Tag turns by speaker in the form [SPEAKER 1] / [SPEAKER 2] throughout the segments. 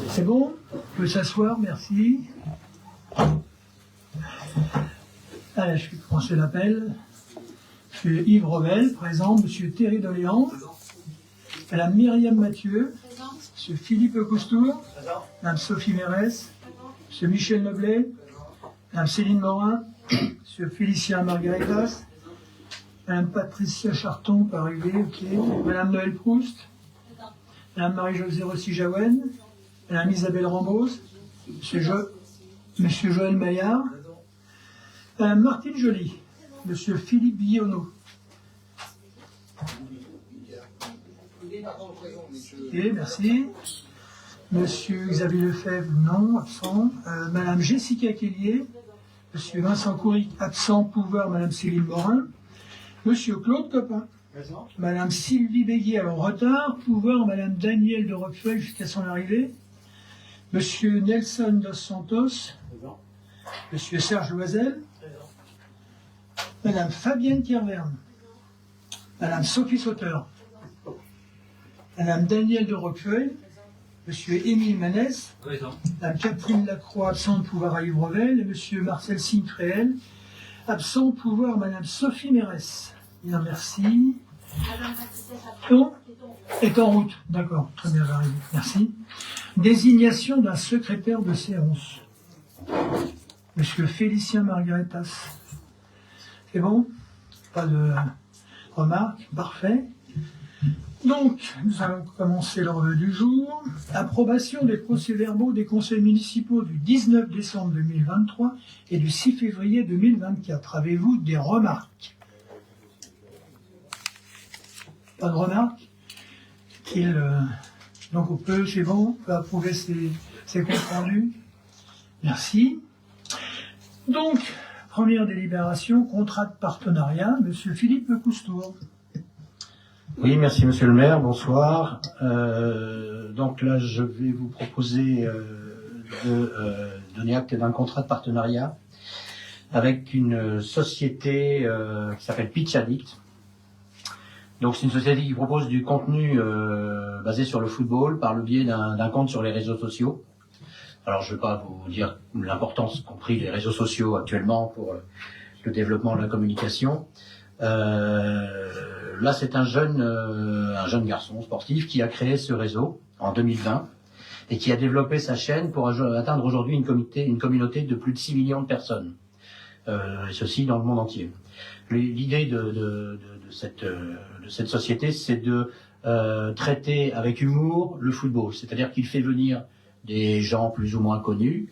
[SPEAKER 1] C'est bon? On peut s'asseoir, merci. Allez, je vais commencer l'appel. Monsieur Yves Revel, présent. Monsieur Thierry Doléan. Madame Myriam Mathieu. Monsieur Philippe Coustour. Madame Sophie Mérès. Monsieur Michel Noblet. Madame Céline Morin. Monsieur Félicien Margaritas. Madame Patricia Charton, pas arrivée, ok. Madame Noël Proust. Madame Marie-Josée Rossi-Jaouen. Madame Isabelle Rambose. Monsieur Joël Maillard. Madame Martine Joly. Monsieur Philippe Billonneau. Ok, merci. Monsieur Xavier Lefebvre, non, absent. Madame Jessica Kellier. Monsieur Vincent Couric, absent. Pouvoir, Madame Céline Morin. Monsieur Claude Copin. Madame Sylvie Béguier en retard. Pouvoir, Madame Danielle de Roquefeuille jusqu'à son arrivée. Monsieur Nelson dos Santos. Monsieur Serge Loisel. Madame Fabienne Thierverne. Madame Sophie Sauteur. Madame Danielle de Roquefeuille. Monsieur Émile Manès. Madame Catherine Lacroix, absente. Pouvoir à Yves-Revel. Et Monsieur Marcel Signe-Fréhel. Absent. Pouvoir, Madame Sophie Mérès. Bien, merci. Non, est en route. D'accord, très bien, j'arrive. Merci. Désignation d'un secrétaire de séance. Monsieur Félicien Margaritas. C'est bon? Pas de remarques? Parfait. Donc, nous allons commencer l'ordre du jour. Approbation des procès-verbaux des conseils municipaux du 19 décembre 2023 et du 6 février 2024. Avez-vous des remarques? Pas de remarques? Donc on peut, c'est bon, on peut approuver ces comptes rendus. Merci. Donc, première délibération, contrat de partenariat, Monsieur Philippe Coustour.
[SPEAKER 2] Oui, merci Monsieur le maire, bonsoir. Donc là, je vais vous proposer de donner acte d'un contrat de partenariat avec une société qui s'appelle Pitch Addict. Donc c'est une société qui propose du contenu basé sur le football par le biais d'un compte sur les réseaux sociaux. Alors je ne vais pas vous dire l'importance qu'ont pris les réseaux sociaux actuellement pour le développement de la communication. Là c'est un jeune garçon sportif qui a créé ce réseau en 2020 et qui a développé sa chaîne pour atteindre aujourd'hui une communauté de plus de 6 millions de personnes. Et ceci dans le monde entier. L'idée de cette société, c'est de traiter avec humour le football. C'est-à-dire qu'il fait venir des gens plus ou moins connus,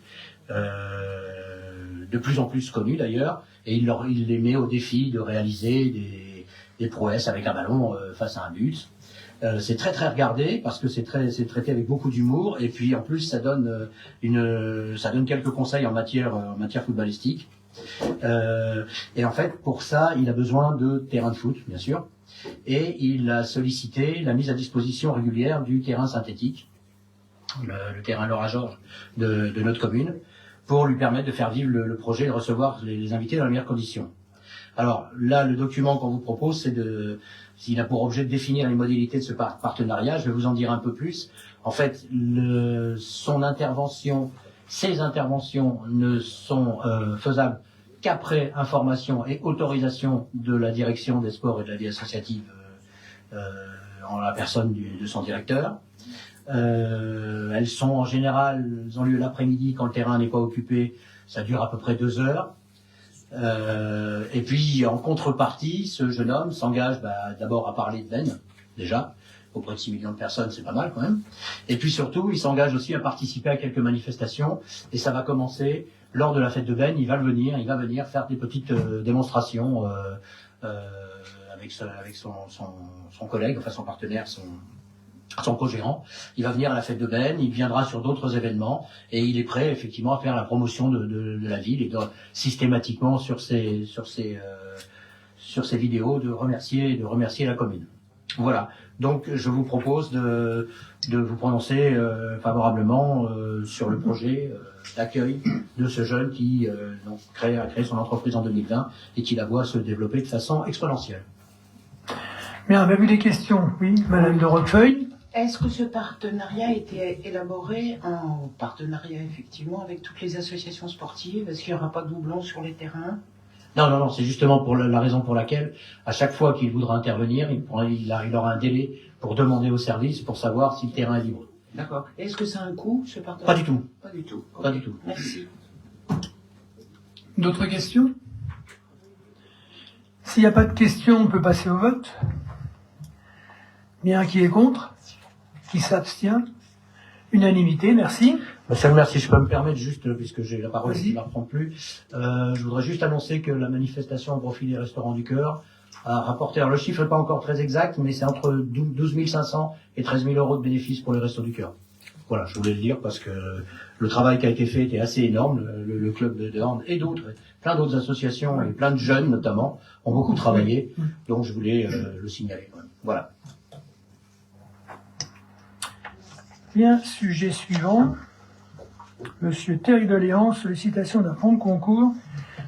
[SPEAKER 2] de plus en plus connus d'ailleurs, et il les met au défi de réaliser des prouesses avec un ballon face à un but. C'est très très regardé parce que c'est traité avec beaucoup d'humour, et puis en plus ça donne quelques conseils en matière footballistique. Et en fait, pour ça, il a besoin de terrain de foot, bien sûr, et il a sollicité la mise à disposition régulière du terrain synthétique, le terrain Laura Georges de notre commune, pour lui permettre de faire vivre le projet et de recevoir les invités dans les meilleures conditions. Alors là, le document qu'on vous propose, s'il a pour objet de définir les modalités de ce partenariat. Je vais vous en dire un peu plus. En fait, ses interventions ne sont faisables qu'après information et autorisation de la direction des sports et de la vie associative en la personne de son directeur. Elles sont en général, elles ont lieu l'après-midi quand le terrain n'est pas occupé, ça dure à peu près 2 heures. Et puis en contrepartie, ce jeune homme s'engage d'abord à parler de Ben, déjà, auprès de 6 millions de personnes, c'est pas mal quand même. Et puis surtout, il s'engage aussi à participer à quelques manifestations, et ça va commencer lors de la fête de Ben. Il va venir faire des petites démonstrations avec son collègue, enfin son partenaire, son co-gérant. Il va venir à la fête de Ben, il viendra sur d'autres événements, et il est prêt effectivement à faire la promotion de la ville et systématiquement sur ses vidéos de remercier la commune. Voilà. Donc je vous propose de vous prononcer favorablement sur le projet d'accueil de ce jeune qui a créé son entreprise en 2020 et qui la voit se développer de façon exponentielle.
[SPEAKER 1] Bien, avez-vous des questions? Oui, Madame de Roquefeuille.
[SPEAKER 3] Est-ce que ce partenariat a été élaboré en partenariat effectivement avec toutes les associations sportives? Est-ce qu'il n'y aura pas de doublons sur les terrains?
[SPEAKER 2] Non, c'est justement pour la raison pour laquelle, à chaque fois qu'il voudra intervenir, il aura un délai pour demander au service pour savoir si le terrain est libre.
[SPEAKER 3] D'accord. Est-ce que ça a un coût, ce partenariat?
[SPEAKER 2] Pas du tout.
[SPEAKER 3] Pas du tout.
[SPEAKER 2] Pas du tout.
[SPEAKER 3] Merci.
[SPEAKER 1] D'autres questions? S'il n'y a pas de questions, on peut passer au vote. Bien, qui est contre? Qui s'abstient? Unanimité, merci.
[SPEAKER 2] Monsieur le maire, si je peux me permettre, juste, puisque j'ai la parole, je
[SPEAKER 1] Vas-y.
[SPEAKER 2] ne la reprends plus, je voudrais juste annoncer que la manifestation au profit des Restaurants du Cœur a rapporté, alors le chiffre n'est pas encore très exact, mais c'est entre 12 500 et 13 000 euros de bénéfices pour les Restos du Cœur. Voilà, je voulais le dire parce que le travail qui a été fait était assez énorme. Le club de hand et d'autres, plein d'autres associations et plein de jeunes notamment, ont beaucoup travaillé. Donc je voulais le signaler quand même. Voilà.
[SPEAKER 1] Bien, sujet suivant. Monsieur Thierry Doléan, sollicitation d'un fonds de concours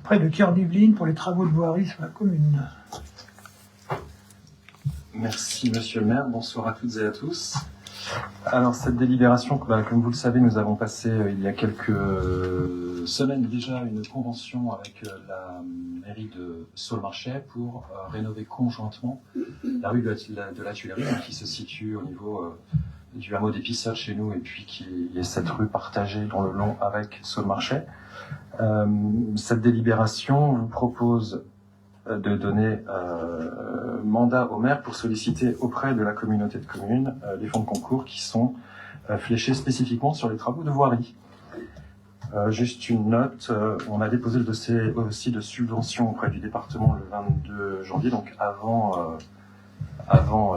[SPEAKER 1] près de Kerr-Yvelines pour les travaux de voirie sur la commune.
[SPEAKER 4] Merci Monsieur le maire, bonsoir à toutes et à tous. Alors cette délibération, comme vous le savez, nous avons passé il y a quelques semaines déjà une convention avec la mairie de Saulx-Marchais pour rénover conjointement la rue de la Tuilerie, qui se situe au niveau du hameau des Pissottes chez nous, et puis qui est cette rue partagée dans le long avec Saulx-Marchais. Cette délibération vous propose de donner mandat au maire pour solliciter auprès de la communauté de communes les fonds de concours qui sont fléchés spécifiquement sur les travaux de voirie. Juste une note, on a déposé le dossier aussi de subvention auprès du département le 22 janvier, donc avant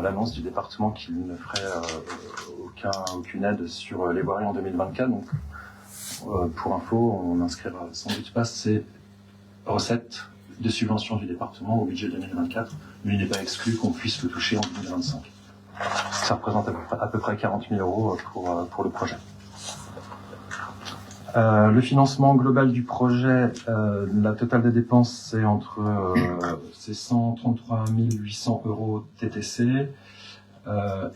[SPEAKER 4] l'annonce du département qu'il ne ferait aucune aide sur les voiries en 2024. Donc, pour info, on n'inscrira sans doute pas ces recettes de subvention du département au budget 2024, mais il n'est pas exclu qu'on puisse le toucher en 2025. Ça représente à peu près 40 000 euros pour le projet. Le financement global du projet, la totale des dépenses, c'est 133 800 euros TTC,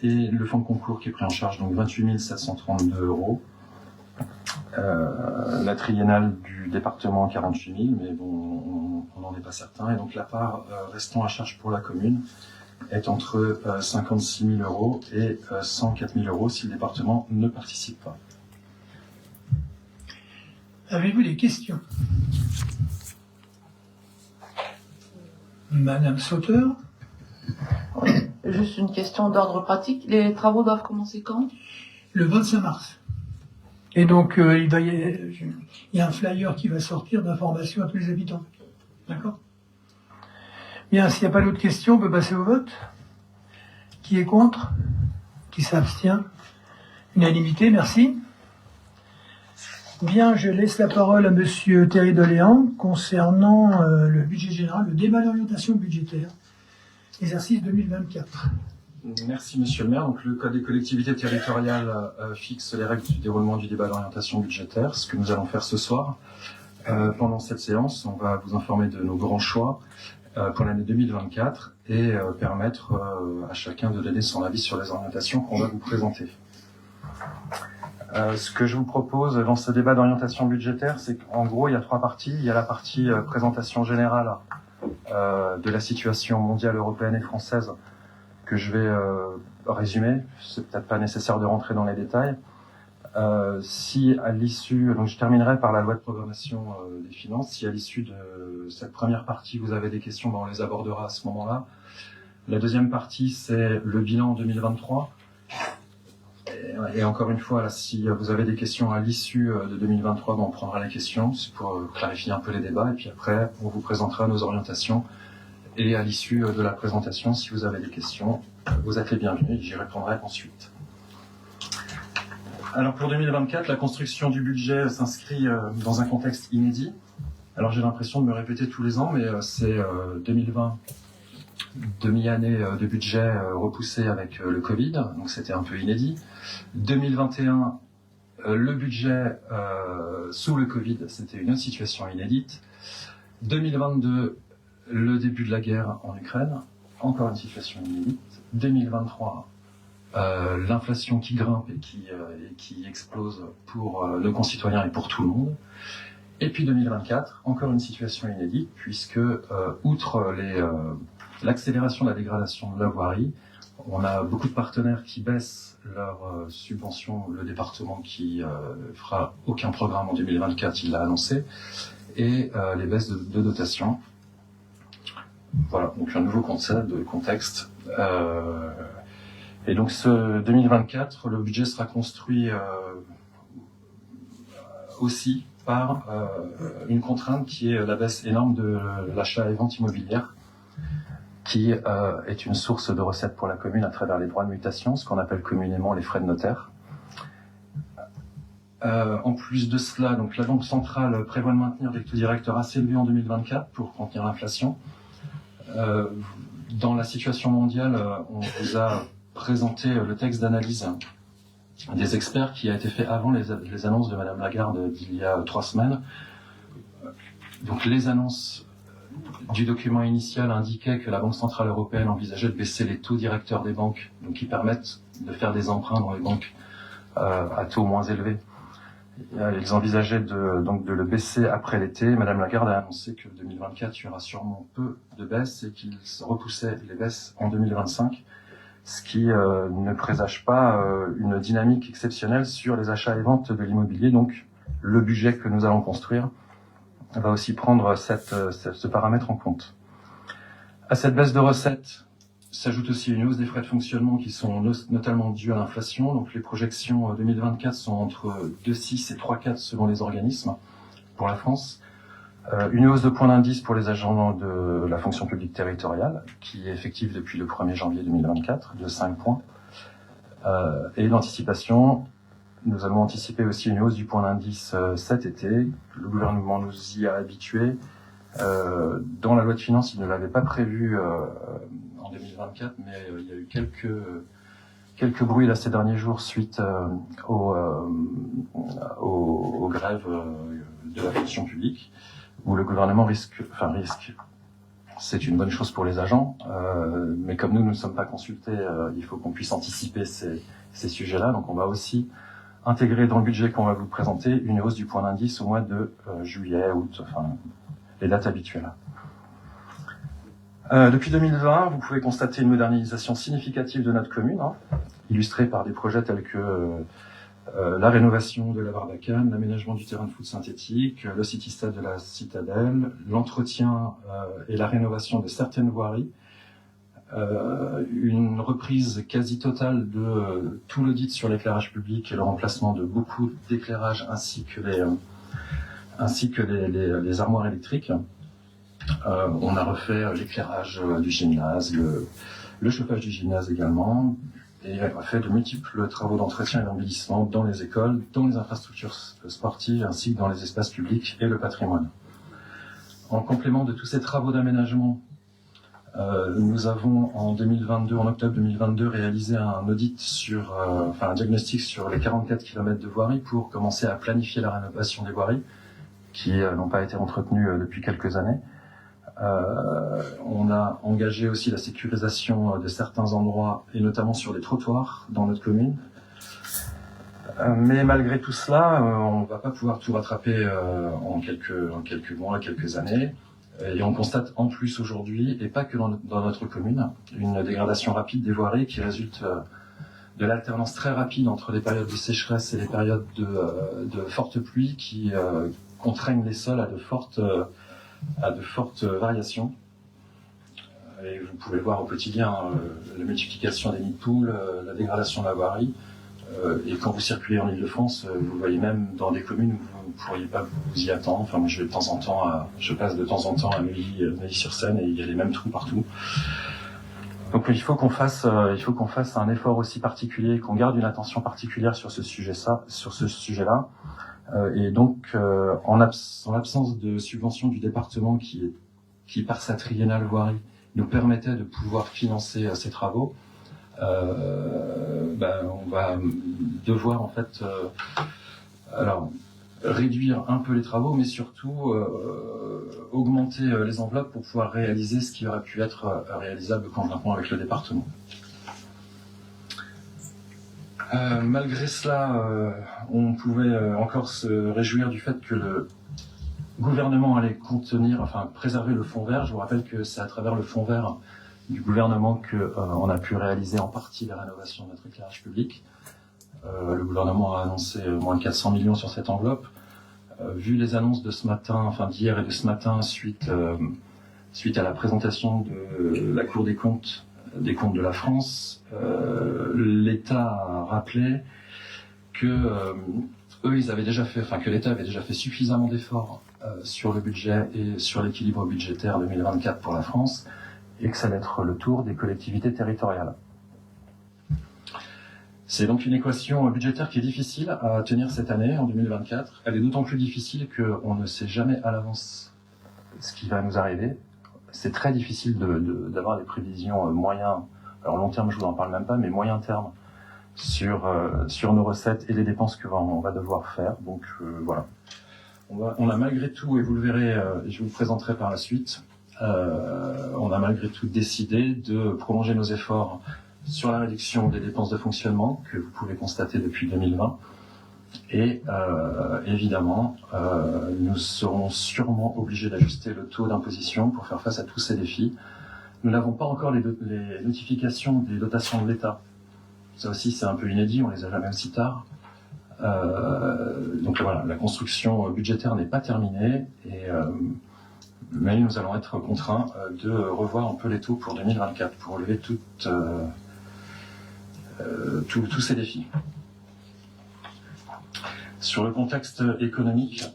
[SPEAKER 4] et le fonds de concours qui est pris en charge, donc 28 732 euros. La triennale du département 48 000, mais bon, on n'en est pas certain. Et donc la part restant à charge pour la commune est entre 56 000 euros et 104 000 euros si le département ne participe pas.
[SPEAKER 1] Avez-vous des questions? Madame Sauteur?
[SPEAKER 5] Juste une question d'ordre pratique. Les travaux doivent commencer quand?
[SPEAKER 1] Le 25 mars. Et donc, il y a un flyer qui va sortir d'information à tous les habitants. D'accord? Bien, s'il n'y a pas d'autres questions, on peut passer au vote. Qui est contre? Qui s'abstient? Unanimité, merci. Bien, je laisse la parole à Monsieur Thierry Doléan concernant le budget général, le débat d'orientation budgétaire, exercice 2024.
[SPEAKER 4] Merci Monsieur le maire. Donc, le Code des collectivités territoriales fixe les règles du déroulement du débat d'orientation budgétaire, ce que nous allons faire ce soir. Pendant cette séance, on va vous informer de nos grands choix pour l'année 2024 et permettre à chacun de donner son avis sur les orientations qu'on va vous présenter. Ce que je vous propose dans ce débat d'orientation budgétaire, c'est qu'en gros, il y a trois parties. Il y a la partie présentation générale de la situation mondiale, européenne et française, que je vais résumer. C'est peut-être pas nécessaire de rentrer dans les détails. Si à l'issue, donc je terminerai par la loi de programmation des finances. Si à l'issue de cette première partie, vous avez des questions, ben on les abordera à ce moment-là. La deuxième partie, c'est le bilan 2023. Et encore une fois, là, si vous avez des questions à l'issue de 2023, ben on prendra les questions. C'est pour clarifier un peu les débats. Et puis après, on vous présentera nos orientations. Et à l'issue de la présentation, si vous avez des questions, vous êtes les bienvenus et j'y répondrai ensuite. Alors pour 2024, la construction du budget s'inscrit dans un contexte inédit. Alors j'ai l'impression de me répéter tous les ans, mais c'est 2020, demi-année de budget repoussé avec le Covid, donc c'était un peu inédit. 2021, le budget sous le Covid, c'était une autre situation inédite. 2022, le début de la guerre en Ukraine, encore une situation inédite. 2023, l'inflation qui grimpe et qui explose pour nos concitoyens et pour tout le monde. Et puis 2024, encore une situation inédite, puisque outre l'accélération de la dégradation de la voirie, on a beaucoup de partenaires qui baissent leurs subventions. Le département qui fera aucun programme en 2024, il l'a annoncé, et les baisses de dotation. Voilà, donc un nouveau concept de contexte. Et donc ce 2024, le budget sera construit aussi par une contrainte qui est la baisse énorme de l'achat et vente immobilière, qui est une source de recettes pour la commune à travers les droits de mutation, ce qu'on appelle communément les frais de notaire. En plus de cela, donc la Banque centrale prévoit de maintenir des taux directeurs assez élevés en 2024 pour contenir l'inflation. Dans la situation mondiale, on vous a présenté le texte d'analyse des experts qui a été fait avant les annonces de Madame Lagarde d'il y a 3 semaines. Donc les annonces du document initial indiquaient que la Banque centrale européenne envisageait de baisser les taux directeurs des banques, donc qui permettent de faire des emprunts dans les banques à taux moins élevés. Ils envisageaient de le baisser après l'été. Madame Lagarde a annoncé que 2024, il y aura sûrement peu de baisses et qu'ils repoussaient les baisses en 2025, ce qui ne présage pas une dynamique exceptionnelle sur les achats et ventes de l'immobilier. Donc, le budget que nous allons construire va aussi prendre ce paramètre en compte. À cette baisse de recettes s'ajoute aussi une hausse des frais de fonctionnement qui sont notamment dus à l'inflation. Donc les projections 2024 sont entre 2,6 et 3,4 selon les organismes pour la France. Une hausse de point d'indice pour les agents de la fonction publique territoriale, qui est effective depuis le 1er janvier 2024, de 5 points. Et l'anticipation, nous allons anticiper aussi une hausse du point d'indice cet été. Le gouvernement nous y a habitués. Dans la loi de finances, il ne l'avait pas prévu en 2024, mais il y a eu quelques bruits là ces derniers jours suite aux grèves de la fonction publique, où le gouvernement risque, c'est une bonne chose pour les agents, mais comme nous ne sommes pas consultés, il faut qu'on puisse anticiper ces sujets-là. Donc on va aussi intégrer dans le budget qu'on va vous présenter une hausse du point d'indice au mois de juillet, août, les dates habituelles. Depuis 2020, vous pouvez constater une modernisation significative de notre commune, illustrée par des projets tels que la rénovation de la Barbacane, l'aménagement du terrain de foot synthétique, le city-stade de la Citadelle, l'entretien et la rénovation de certaines voiries, une reprise quasi totale de tout l'audit sur l'éclairage public et le remplacement de beaucoup d'éclairages ainsi que les armoires électriques. On a refait l'éclairage du gymnase, le chauffage du gymnase également, et on a fait de multiples travaux d'entretien et d'embellissement dans les écoles, dans les infrastructures sportives, ainsi que dans les espaces publics et le patrimoine. En complément de tous ces travaux d'aménagement, nous avons en octobre 2022, réalisé un audit un diagnostic sur les 44 km de voirie pour commencer à planifier la rénovation des voiries qui n'ont pas été entretenues depuis quelques années. On a engagé aussi la sécurisation de certains endroits, et notamment sur les trottoirs dans notre commune. Mais malgré tout cela, on ne va pas pouvoir tout rattraper en quelques mois, quelques années. Et on constate en plus aujourd'hui, et pas que dans notre commune, une dégradation rapide des voiries qui résulte de l'alternance très rapide entre les périodes de sécheresse et les périodes de fortes pluies qui contraignent les sols à de fortes variations. Et vous pouvez voir au quotidien la multiplication des nids de poules, la dégradation de la voirie. Et quand vous circulez en Ile-de-France, vous voyez même dans des communes où vous ne pourriez pas vous y attendre. Enfin, moi, je passe de temps en temps à Neuilly-sur-Seine et il y a les mêmes trous partout. Donc il faut qu'on fasse un effort aussi particulier, qu'on garde une attention particulière sur ce sujet-là. Et donc, en l'absence de subvention du département qui par sa triennale voirie, nous permettait de pouvoir financer ces travaux, on va devoir en fait réduire un peu les travaux, mais surtout augmenter les enveloppes pour pouvoir réaliser ce qui aurait pu être réalisable conjointement avec le département. Malgré cela, on pouvait encore se réjouir du fait que le gouvernement allait préserver le fonds vert. Je vous rappelle que c'est à travers le fonds vert du gouvernement qu'on a pu réaliser en partie la rénovation de notre éclairage public. Le gouvernement a annoncé moins de 400 millions sur cette enveloppe. Vu les annonces de ce matin, d'hier et de ce matin, suite à la présentation de la Cour des comptes de la France, l'État a rappelé que l'État avait déjà fait suffisamment d'efforts sur le budget et sur l'équilibre budgétaire 2024 pour la France, et que ça allait être le tour des collectivités territoriales. C'est donc une équation budgétaire qui est difficile à tenir cette année, en 2024. Elle est d'autant plus difficile qu'on ne sait jamais à l'avance ce qui va nous arriver. C'est très difficile d'avoir des prévisions moyen, alors long terme je vous en parle même pas, mais moyen terme sur nos recettes et les dépenses que on va devoir faire. Donc voilà. On a malgré tout, et vous le verrez, je vous le présenterai par la suite, on a malgré tout décidé de prolonger nos efforts sur la réduction des dépenses de fonctionnement que vous pouvez constater depuis 2020. Et évidemment, nous serons sûrement obligés d'ajuster le taux d'imposition pour faire face à tous ces défis. Nous n'avons pas encore les notifications des dotations de l'État. Ça aussi, c'est un peu inédit, on les a jamais aussi tard. Donc voilà, la construction budgétaire n'est pas terminée, mais nous allons être contraints de revoir un peu les taux pour 2024 pour relever tous ces défis. Sur le contexte économique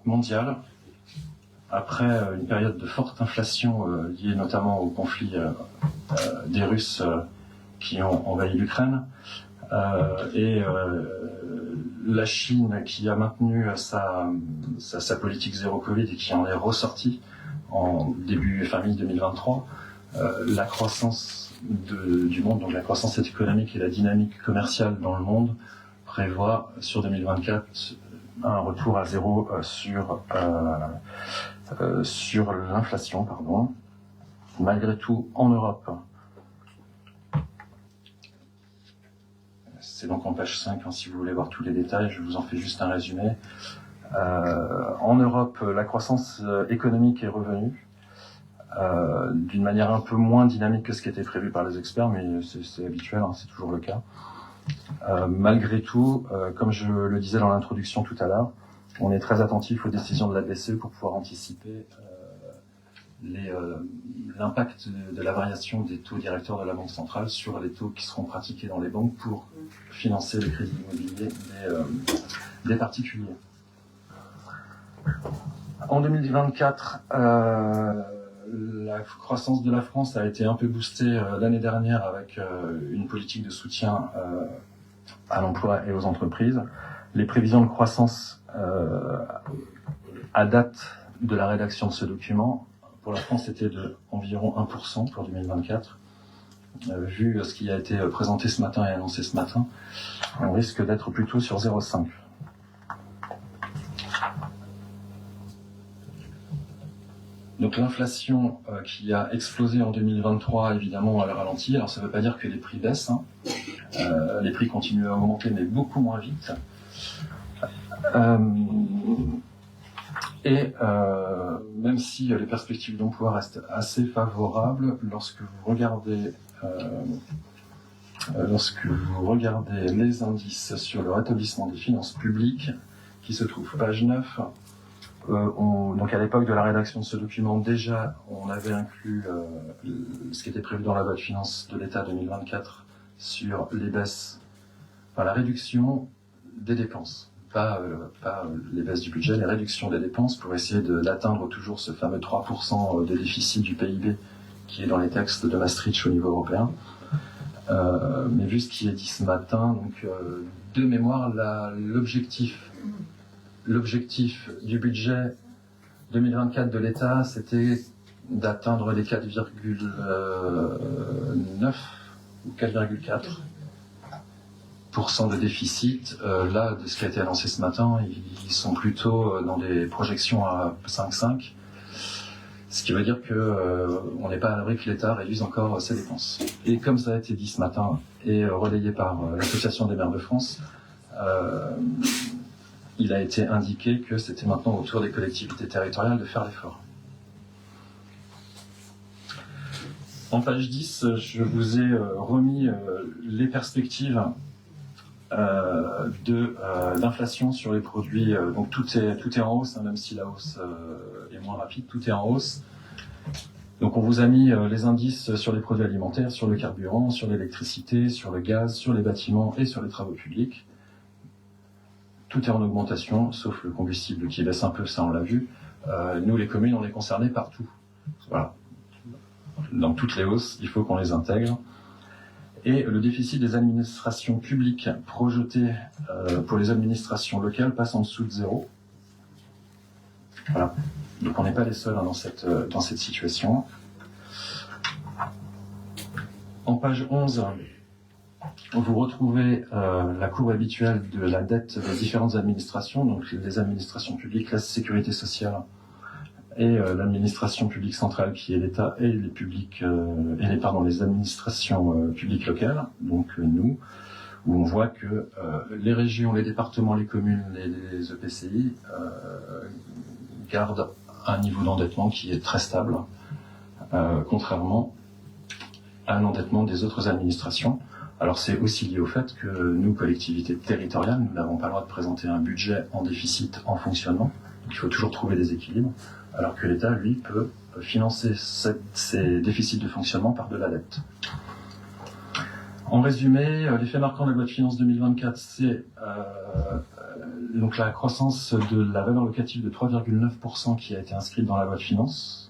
[SPEAKER 4] mondial, après une période de forte inflation liée notamment au conflit des Russes qui ont envahi l'Ukraine, et la Chine qui a maintenu sa politique zéro Covid et qui en est ressortie en fin 2023, la croissance du monde, donc la croissance économique et la dynamique commerciale dans le monde prévoit sur 2024 un retour à zéro sur l'inflation, pardon. Malgré tout, en Europe, c'est donc en page 5, si vous voulez voir tous les détails, je vous en fais juste un résumé. En Europe, la croissance économique est revenue d'une manière un peu moins dynamique que ce qui était prévu par les experts, mais c'est habituel, c'est toujours le cas. Malgré tout, comme je le disais dans l'introduction tout à l'heure, on est très attentif aux décisions de la BCE pour pouvoir anticiper l'impact de la variation des taux directeurs de la Banque centrale sur les taux qui seront pratiqués dans les banques pour financer les crédits immobiliers des particuliers. En 2024, la croissance de la France a été un peu boostée l'année dernière avec une politique de soutien à l'emploi et aux entreprises. Les prévisions de croissance à date de la rédaction de ce document, pour la France, c'était de environ 1% pour 2024. Vu ce qui a été présenté ce matin et annoncé ce matin, on risque d'être plutôt sur 0,5. Donc l'inflation qui a explosé en 2023, évidemment, elle a ralenti. Alors ça ne veut pas dire que les prix baissent. Les prix continuent à augmenter, mais beaucoup moins vite. Même si les perspectives d'emploi restent assez favorables, lorsque vous regardez les indices sur le rétablissement des finances publiques, qui se trouvent page 9, donc à l'époque de la rédaction de ce document, déjà, on avait inclus ce qui était prévu dans la loi de finances de l'État 2024 sur les baisses, la réduction des dépenses. Pas les baisses du budget, les réductions des dépenses pour essayer d'atteindre toujours ce fameux 3% de déficit du PIB qui est dans les textes de Maastricht au niveau européen. Mais vu ce qui est dit ce matin, donc de mémoire, l'objectif du budget 2024 de l'État, c'était d'atteindre les 4,9 ou 4,4% de déficit. Là, de ce qui a été annoncé ce matin, ils sont plutôt dans des projections à 5,5. Ce qui veut dire que on n'est pas à l'abri que l'État réduise encore ses dépenses. Et comme ça a été dit ce matin et relayé par l'Association des maires de France, il a été indiqué que c'était maintenant au tour des collectivités territoriales de faire l'effort. En page 10, je vous ai remis les perspectives d'inflation sur les produits. Donc tout est en hausse, hein, même si la hausse est moins rapide, tout est en hausse. Donc on vous a mis les indices sur les produits alimentaires, sur le carburant, sur l'électricité, sur le gaz, sur les bâtiments et sur les travaux publics. Tout est en augmentation, sauf le combustible qui baisse un peu, ça on l'a vu. Nous, les communes, on est concernés partout. Voilà. Dans toutes les hausses, il faut qu'on les intègre. Et le déficit des administrations publiques projeté pour les administrations locales passe en dessous de 0. Voilà. Donc on n'est pas les seuls hein, dans cette situation. En page 11, vous retrouvez la courbe habituelle de la dette des différentes administrations, donc les administrations publiques, la sécurité sociale et l'administration publique centrale qui est l'État et les administrations publiques locales, donc nous, où on voit que les régions, les départements, les communes, les EPCI gardent un niveau d'endettement qui est très stable, contrairement à l'endettement des autres administrations. Alors c'est aussi lié au fait que nous, collectivités territoriales, nous n'avons pas le droit de présenter un budget en déficit en fonctionnement, donc il faut toujours trouver des équilibres, alors que l'État, lui, peut financer ces déficits de fonctionnement par de la dette. En résumé, l'effet marquant de la loi de finances 2024, c'est donc la croissance de la valeur locative de 3,9% qui a été inscrite dans la loi de finances,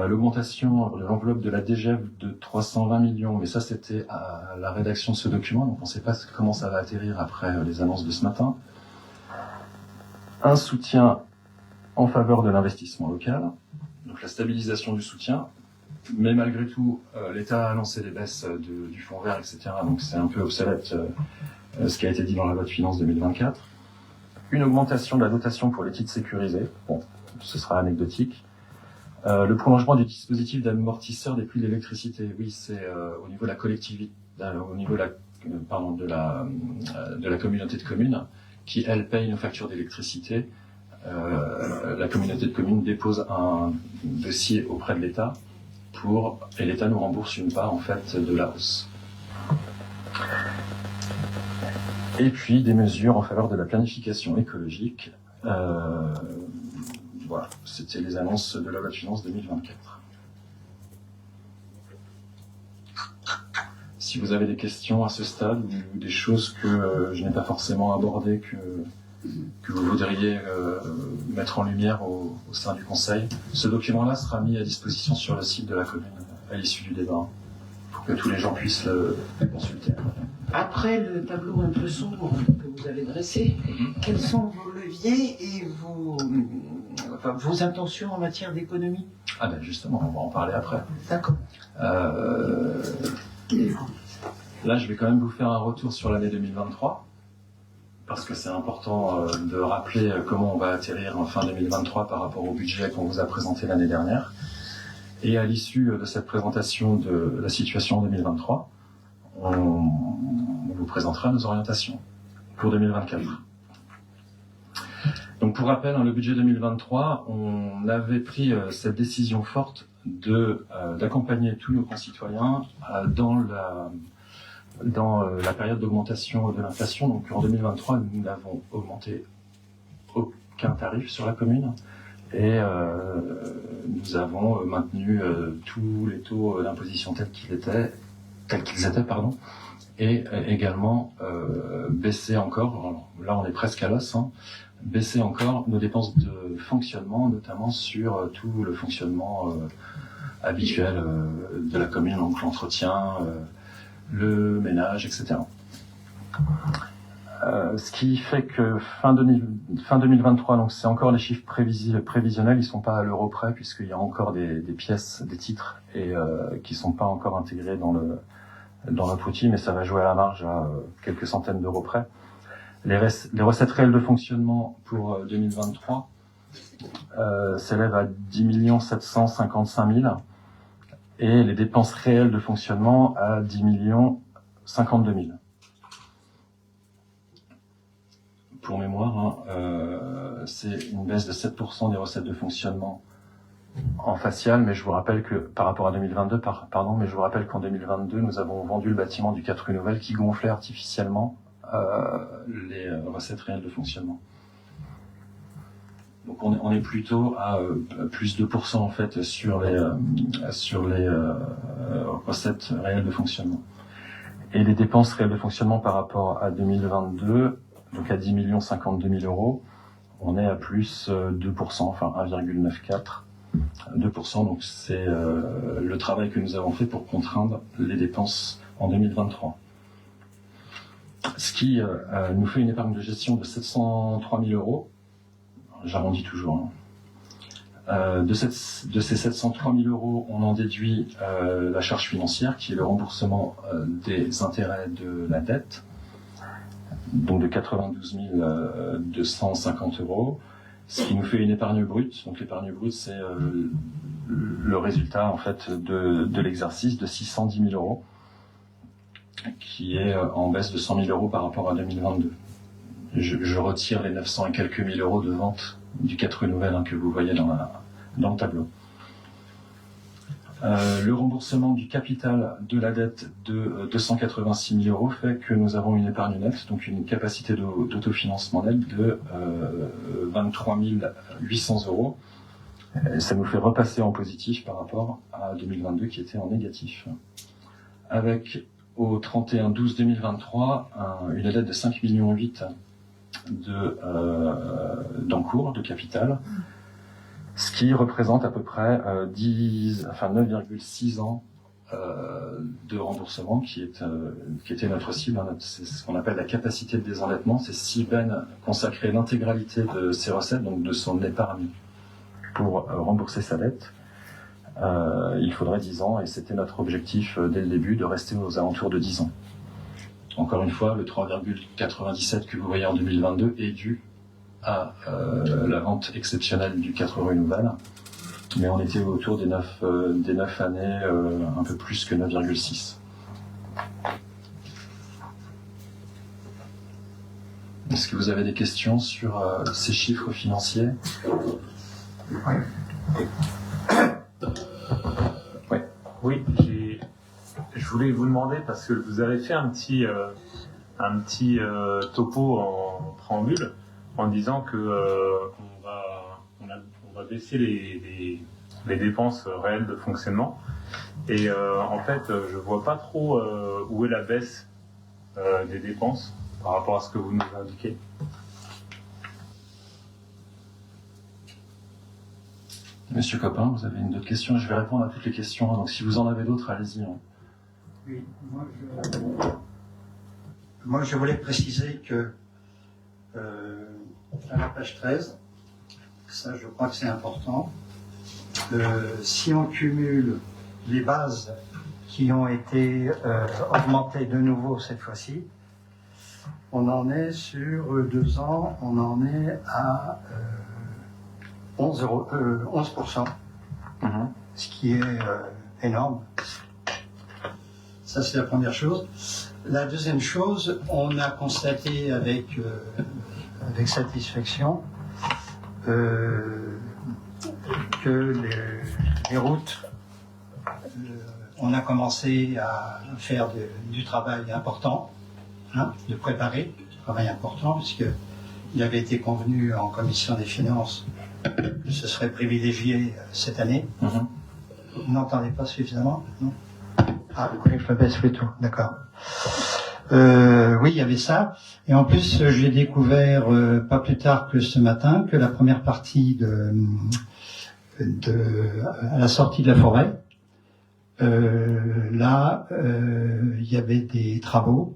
[SPEAKER 4] l'augmentation de l'enveloppe de la DGF de 320 millions, mais ça c'était à la rédaction de ce document, donc on ne sait pas comment ça va atterrir après les annonces de ce matin. Un soutien en faveur de l'investissement local, donc la stabilisation du soutien, mais malgré tout, l'État a annoncé des baisses du fonds vert, etc., donc c'est un peu obsolète ce qui a été dit dans la loi de finances 2024. Une augmentation de la dotation pour les titres sécurisés, bon, ce sera anecdotique. Le prolongement du dispositif d'amortisseur des prix de l'électricité, oui, c'est au niveau de la collectivité, au niveau de la communauté de communes, qui, elle, paye nos factures d'électricité. La communauté de communes dépose un dossier auprès de l'État et l'État nous rembourse une part, en fait, de la hausse. Et puis, des mesures en faveur de la planification écologique. Voilà, c'était les annonces de la loi de finances 2024. Si vous avez des questions à ce stade, ou des choses que je n'ai pas forcément abordées, que vous voudriez mettre en lumière au sein du Conseil, ce document-là sera mis à disposition sur le site de la commune à l'issue du débat, pour que tous les gens puissent le consulter.
[SPEAKER 3] Après le tableau un peu sombre que vous avez dressé, quels sont vos leviers et vos intentions en matière d'économie?
[SPEAKER 4] Ah ben justement, on va en parler après.
[SPEAKER 3] D'accord.
[SPEAKER 4] Là, je vais quand même vous faire un retour sur l'année 2023, parce que c'est important de rappeler comment on va atterrir en fin 2023 par rapport au budget qu'on vous a présenté l'année dernière. Et à l'issue de cette présentation de la situation en 2023, on vous présentera nos orientations pour 2024. Donc pour rappel, le budget 2023, on avait pris cette décision forte d'accompagner tous nos concitoyens dans la période d'augmentation de l'inflation. Donc en 2023, nous n'avons augmenté aucun tarif sur la commune et nous avons maintenu tous les taux d'imposition tels qu'ils étaient, et également baisser encore, là on est presque à l'os, baisser encore nos dépenses de fonctionnement, notamment sur tout le fonctionnement habituel de la commune, donc l'entretien, le ménage, etc. Ce qui fait que fin 2023, donc c'est encore les chiffres prévisionnels, ils sont pas à l'euro près puisqu'il y a encore des pièces, des titres et qui sont pas encore intégrés dans notre outil, mais ça va jouer à la marge à quelques centaines d'euros près. Les recettes réelles de fonctionnement pour 2023 s'élève à 10 755 000 et les dépenses réelles de fonctionnement à 10 052 000. Pour mémoire, c'est une baisse de 7% des recettes de fonctionnement en facial, mais je vous rappelle que par rapport à 2022, mais je vous rappelle qu'en 2022, nous avons vendu le bâtiment du 4 rue Nouvelle qui gonflait artificiellement les recettes réelles de fonctionnement. Donc on est plutôt à plus de % en fait sur les recettes réelles de fonctionnement. Et les dépenses réelles de fonctionnement par rapport à 2022, donc à 10 052 000 €, on est à plus 2%, enfin 1,94%. 2%, donc c'est le travail que nous avons fait pour contraindre les dépenses en 2023. Ce qui nous fait une épargne de gestion de 703 000 €, j'arrondis toujours. De ces 703 000 €, on en déduit la charge financière, qui est le remboursement des intérêts de la dette, donc de 92 250 €, ce qui nous fait une épargne brute. Donc l'épargne brute, c'est le résultat en fait de l'exercice de 610 000 €, qui est en baisse de 100 000 € par rapport à 2022. Je retire les 900 et quelques mille € de vente du 4 rue Nouvelle que vous voyez dans le tableau. Le remboursement du capital de la dette de 286 000 € fait que nous avons une épargne nette, donc une capacité d'autofinancement net de 23 800 €. Et ça nous fait repasser en positif par rapport à 2022 qui était en négatif. Avec au 31/12/2023 une dette de 5,8 millions d'encours de capital, ce qui représente à peu près 9,6 ans de remboursement, qui était notre cible. C'est ce qu'on appelle la capacité de désendettement. C'est si Ben consacrait l'intégralité de ses recettes, donc de son épargne, pour rembourser sa dette, il faudrait 10 ans, et c'était notre objectif dès le début, de rester aux alentours de 10 ans. Encore une fois, le 3,97 que vous voyez en 2022 est dû à la vente exceptionnelle du 4 rue Nouvelle, mais on était autour des 9 années, un peu plus que 9,6. Est-ce que vous avez des questions sur ces chiffres financiers?
[SPEAKER 6] Oui, je voulais vous demander, parce que vous avez fait un petit topo en préambule, en disant que on va baisser les dépenses réelles de fonctionnement. Et en fait, je vois pas trop où est la baisse des dépenses par rapport à ce que vous nous indiquez.
[SPEAKER 4] Monsieur Copin, vous avez une autre question? Je vais répondre à toutes les questions, donc si vous en avez d'autres, allez-y.
[SPEAKER 7] Oui, moi je voulais préciser que à la page 13, ça je crois que c'est important, si on cumule les bases qui ont été augmentées de nouveau cette fois-ci, on en est sur 2 ans, on en est à 11%, ce qui est énorme. Ça, c'est la première chose. La deuxième chose, on a constaté avec satisfaction que les routes, on a commencé à faire du travail important, de préparer, du travail important, puisqu'il avait été convenu en commission des finances que ce serait privilégié cette année. Vous n'entendez pas suffisamment, non? Ah, vous voulez que je le baisse plutôt, d'accord. Oui, il y avait ça. Et en plus, j'ai découvert, pas plus tard que ce matin, que la première partie à la sortie de la forêt, il y avait des travaux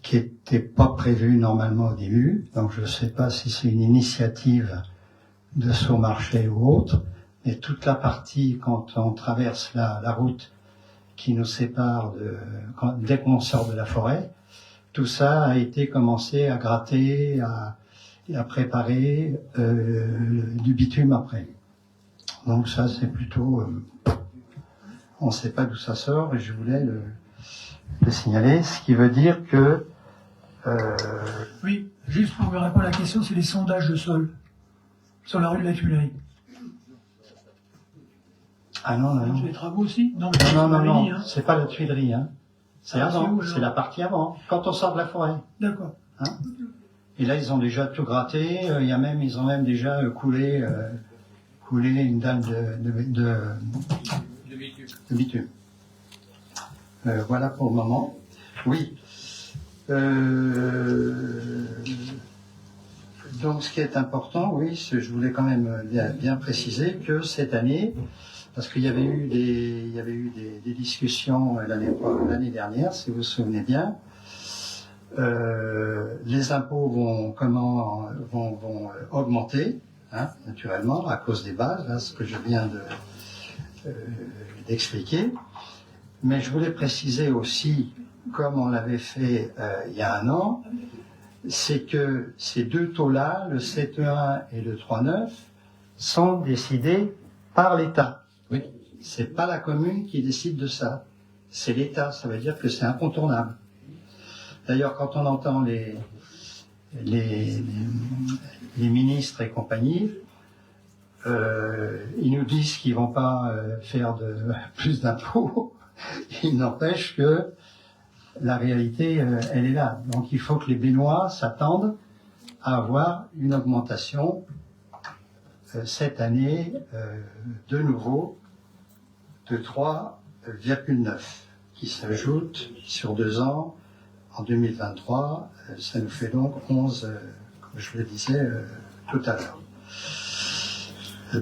[SPEAKER 7] qui n'étaient pas prévus normalement au début. Donc, je ne sais pas si c'est une initiative de Saut-Marché ou autre, mais toute la partie, quand on traverse la route qui nous sépare dès qu'on sort de la forêt, tout ça a été commencé à gratter, et à préparer du bitume après. Donc ça, c'est plutôt... on ne sait pas d'où ça sort, et je voulais le signaler, ce qui veut dire que...
[SPEAKER 1] Oui, juste pour vous répondre à la question, c'est les sondages de sol sur la rue de la Tuilerie.
[SPEAKER 7] Ah non, non, non.
[SPEAKER 1] Les travaux aussi? Non,
[SPEAKER 7] Non,
[SPEAKER 1] hein.
[SPEAKER 7] c'est pas la Tuilerie, hein. C'est
[SPEAKER 1] Ah,
[SPEAKER 7] avant,
[SPEAKER 1] c'est où, alors
[SPEAKER 7] c'est la partie avant, quand on sort de la forêt.
[SPEAKER 1] D'accord.
[SPEAKER 7] Hein. Et là, ils ont déjà tout gratté, ils ont même déjà coulé une dalle de bitume. Voilà pour le moment. Oui. Donc, ce qui est important, oui, je voulais quand même bien préciser que cette année, parce qu'il y avait eu des discussions l'année dernière, si vous vous souvenez bien, les impôts vont augmenter, hein, naturellement, à cause des bases, là, ce que je viens d'expliquer. Mais je voulais préciser aussi, comme on l'avait fait il y a un an, c'est que ces deux taux-là, le 7,1 et le 3,9, sont décidés par l'État.
[SPEAKER 2] Oui.
[SPEAKER 7] C'est pas la commune qui décide de ça. C'est l'État. Ça veut dire que c'est incontournable. D'ailleurs, quand on entend les ministres et compagnie, ils nous disent qu'ils vont pas faire plus d'impôts. Il n'empêche que la réalité, elle est là. Donc il faut que les Bénois s'attendent à avoir une augmentation cette année de nouveau de 3,9 qui s'ajoute sur 2 ans en 2023. Ça nous fait donc 11, comme je le disais tout à l'heure.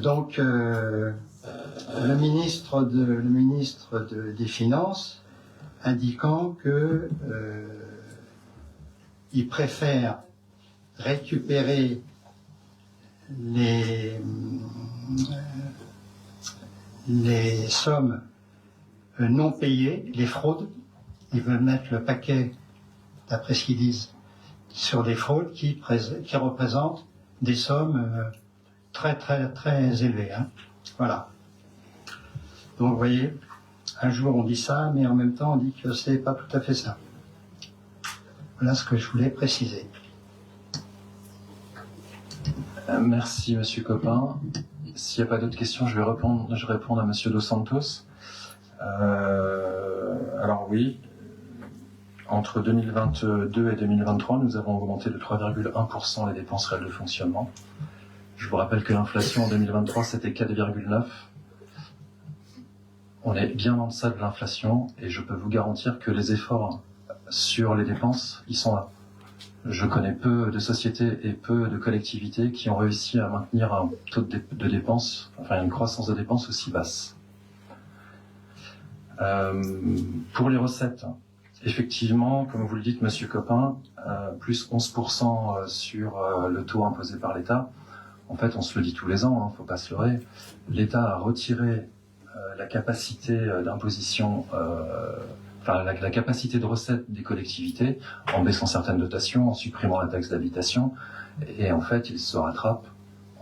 [SPEAKER 7] Donc le ministre des Finances indiquant que il préfère récupérer les sommes non payées, les fraudes. Ils veulent mettre le paquet, d'après ce qu'ils disent, sur des fraudes qui représentent des sommes très très très élevées. Hein. Voilà. Donc vous voyez, un jour on dit ça, mais en même temps on dit que c'est pas tout à fait ça. Voilà ce que je voulais préciser.
[SPEAKER 4] Merci Monsieur Copin. S'il n'y a pas d'autres questions, je vais répondre à Monsieur Dos Santos. Alors oui, entre 2022 et 2023, nous avons augmenté de 3,1% les dépenses réelles de fonctionnement. Je vous rappelle que l'inflation en 2023, c'était 4,9%. On est bien en deçà de l'inflation et je peux vous garantir que les efforts sur les dépenses, ils sont là. Je connais peu de sociétés et peu de collectivités qui ont réussi à maintenir un taux de dépenses, enfin une croissance de dépenses aussi basse. Pour les recettes, effectivement, comme vous le dites, Monsieur Copin, plus 11% sur le taux imposé par l'État. En fait, on se le dit tous les ans, faut pas se leurrer. L'État a retiré la capacité d'imposition, la capacité de recette des collectivités en baissant certaines dotations, en supprimant la taxe d'habitation, et en fait, il se rattrape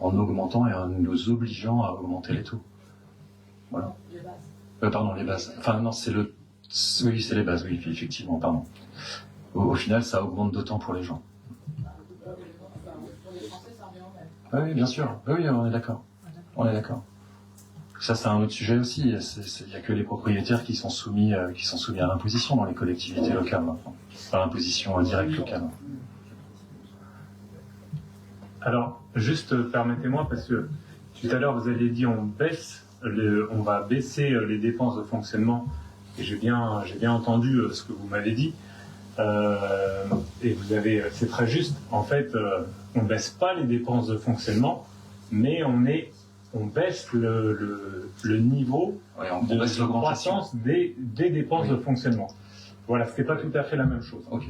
[SPEAKER 4] en augmentant et en nous obligeant à augmenter les taux. Voilà. Pardon, les bases. Enfin non, c'est les bases, oui, effectivement, pardon. Au final, ça augmente d'autant pour les gens. Ah oui, bien sûr. Oui, on est d'accord. On est d'accord. Ça, c'est un autre sujet aussi. Il n'y a que les propriétaires qui sont soumis à l'imposition dans les collectivités locales maintenant. Enfin, l'imposition directe locale.
[SPEAKER 6] Alors, juste permettez-moi, parce que tout à l'heure vous avez dit on va baisser les dépenses de fonctionnement, et j'ai bien entendu ce que vous m'avez dit, et c'est très juste. En fait, on baisse pas les dépenses de fonctionnement, mais on baisse le niveau de croissance des dépenses de fonctionnement. Voilà, c'était pas tout à fait la même chose.
[SPEAKER 4] Ok.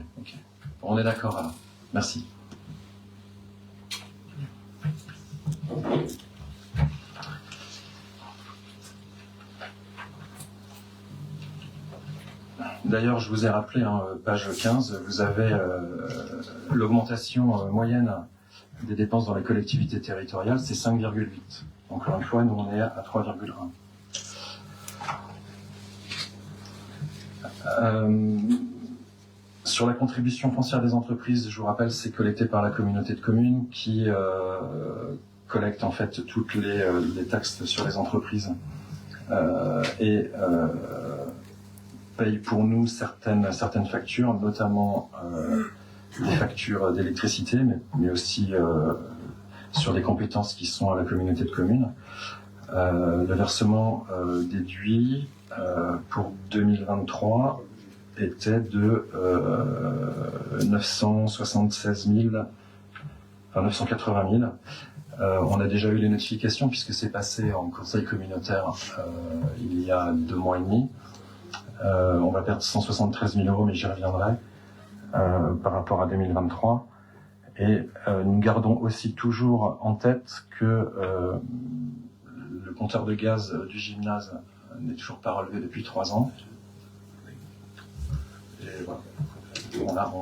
[SPEAKER 4] On est d'accord alors. Merci. D'ailleurs, je vous ai rappelé, page 15, vous avez l'augmentation moyenne des dépenses dans les collectivités territoriales, c'est 5,8. Encore une fois, nous on est à 3,1. Sur la contribution foncière des entreprises, je vous rappelle, c'est collecté par la communauté de communes qui collecte en fait toutes les taxes sur les entreprises et paye pour nous certaines factures, notamment des factures d'électricité, mais aussi sur des compétences qui sont à la communauté de communes. Le versement déduit pour 2023 était de 976 000, enfin 980 000. On a déjà eu les notifications puisque c'est passé en conseil communautaire il y a 2 mois et demi. On va perdre 173 000 euros, mais j'y reviendrai par rapport à 2023. Et nous gardons aussi toujours en tête que le compteur de gaz du gymnase n'est toujours pas relevé depuis 3 ans. Et voilà.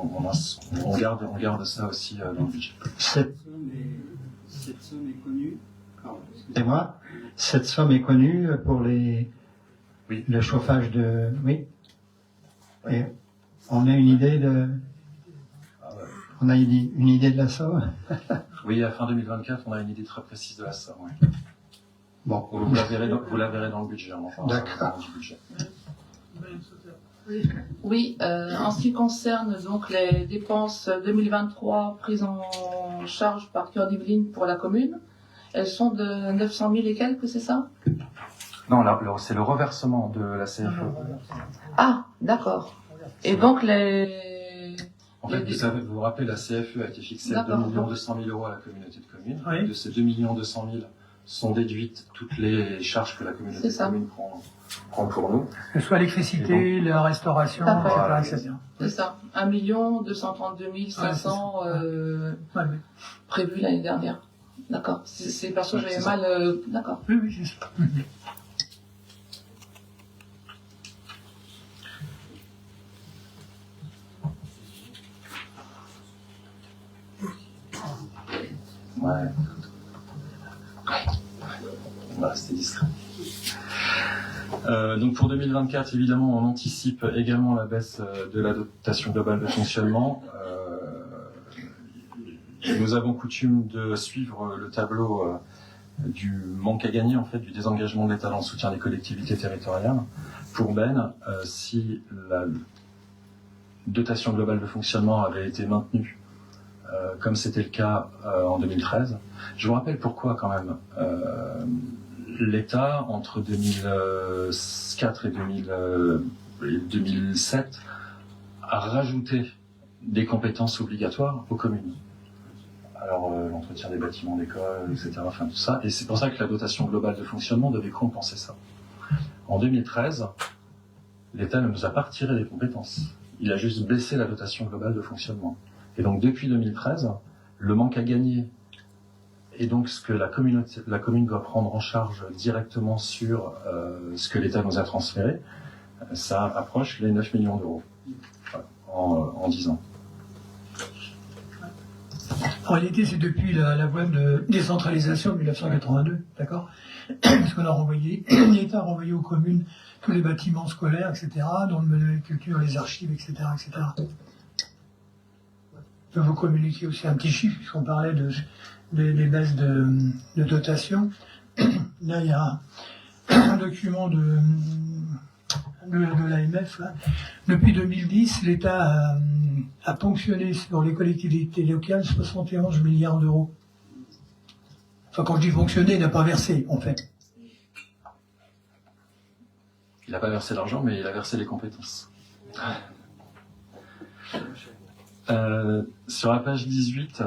[SPEAKER 4] On garde ça aussi dans le budget.
[SPEAKER 7] Cette somme est connue. Excusez-moi. Cette somme est connue pour le chauffage de. Oui. Et on a une idée de. On a une idée de la somme.
[SPEAKER 4] Oui, à fin 2024, on a une idée très précise de la somme. Oui.
[SPEAKER 7] Bon.
[SPEAKER 4] Vous la verrez dans le budget. Enfin,
[SPEAKER 7] d'accord.
[SPEAKER 4] Du budget.
[SPEAKER 5] Oui, en ce qui concerne donc les dépenses 2023 prises en charge par Cœur d'Yvelines pour la commune, elles sont de 900 000 et quelques, c'est ça?
[SPEAKER 4] Non, là, c'est le reversement de la CFE.
[SPEAKER 5] Ah, d'accord. Et donc les...
[SPEAKER 4] En fait, vous vous rappelez, la CFE a été fixée à 2 200 000 euros à la communauté de communes.
[SPEAKER 1] Oui.
[SPEAKER 4] De ces 2 200 000 sont déduites toutes les charges que la communauté de communes prend pour nous.
[SPEAKER 1] Que ce soit l'électricité, la restauration, etc.
[SPEAKER 5] C'est ça, 1 232 500 prévus l'année dernière. D'accord. C'est parce que j'avais mal... D'accord.
[SPEAKER 1] Oui, c'est ça.
[SPEAKER 4] Ouais. Voilà, c'était discret. Donc pour 2024, évidemment, on anticipe également la baisse de la dotation globale de fonctionnement. Nous avons coutume de suivre le tableau du manque à gagner, en fait, du désengagement de l'État dans le soutien des collectivités territoriales. Pour Ben, si la dotation globale de fonctionnement avait été maintenue, comme c'était le cas en 2013, je vous rappelle pourquoi quand même. L'État, entre 2004 et 2007, a rajouté des compétences obligatoires aux communes. Alors, l'entretien des bâtiments d'école, etc., enfin tout ça. Et c'est pour ça que la dotation globale de fonctionnement devait compenser ça. En 2013, l'État ne nous a pas retiré des compétences. Il a juste baissé la dotation globale de fonctionnement. Et donc, depuis 2013, le manque à gagner et donc ce que la commune doit prendre en charge directement sur ce que l'État nous a transféré, ça approche les 9 millions d'euros en 10 ans.
[SPEAKER 1] En réalité, c'est depuis la loi de décentralisation de 1982, d'accord? Parce qu'on a renvoyé, l'État a renvoyé aux communes tous les bâtiments scolaires, etc., dont le menu de culture, les archives, etc., etc. Je vais vous communiquer aussi un petit chiffre, puisqu'on parlait des baisses de dotation. Là, il y a un document de l'AMF. Depuis 2010, l'État a ponctionné sur les collectivités locales 71 milliards d'euros. Enfin, quand je dis ponctionner, il n'a pas versé, en fait.
[SPEAKER 4] Il n'a pas versé l'argent, mais il a versé les compétences. Sur la page 18,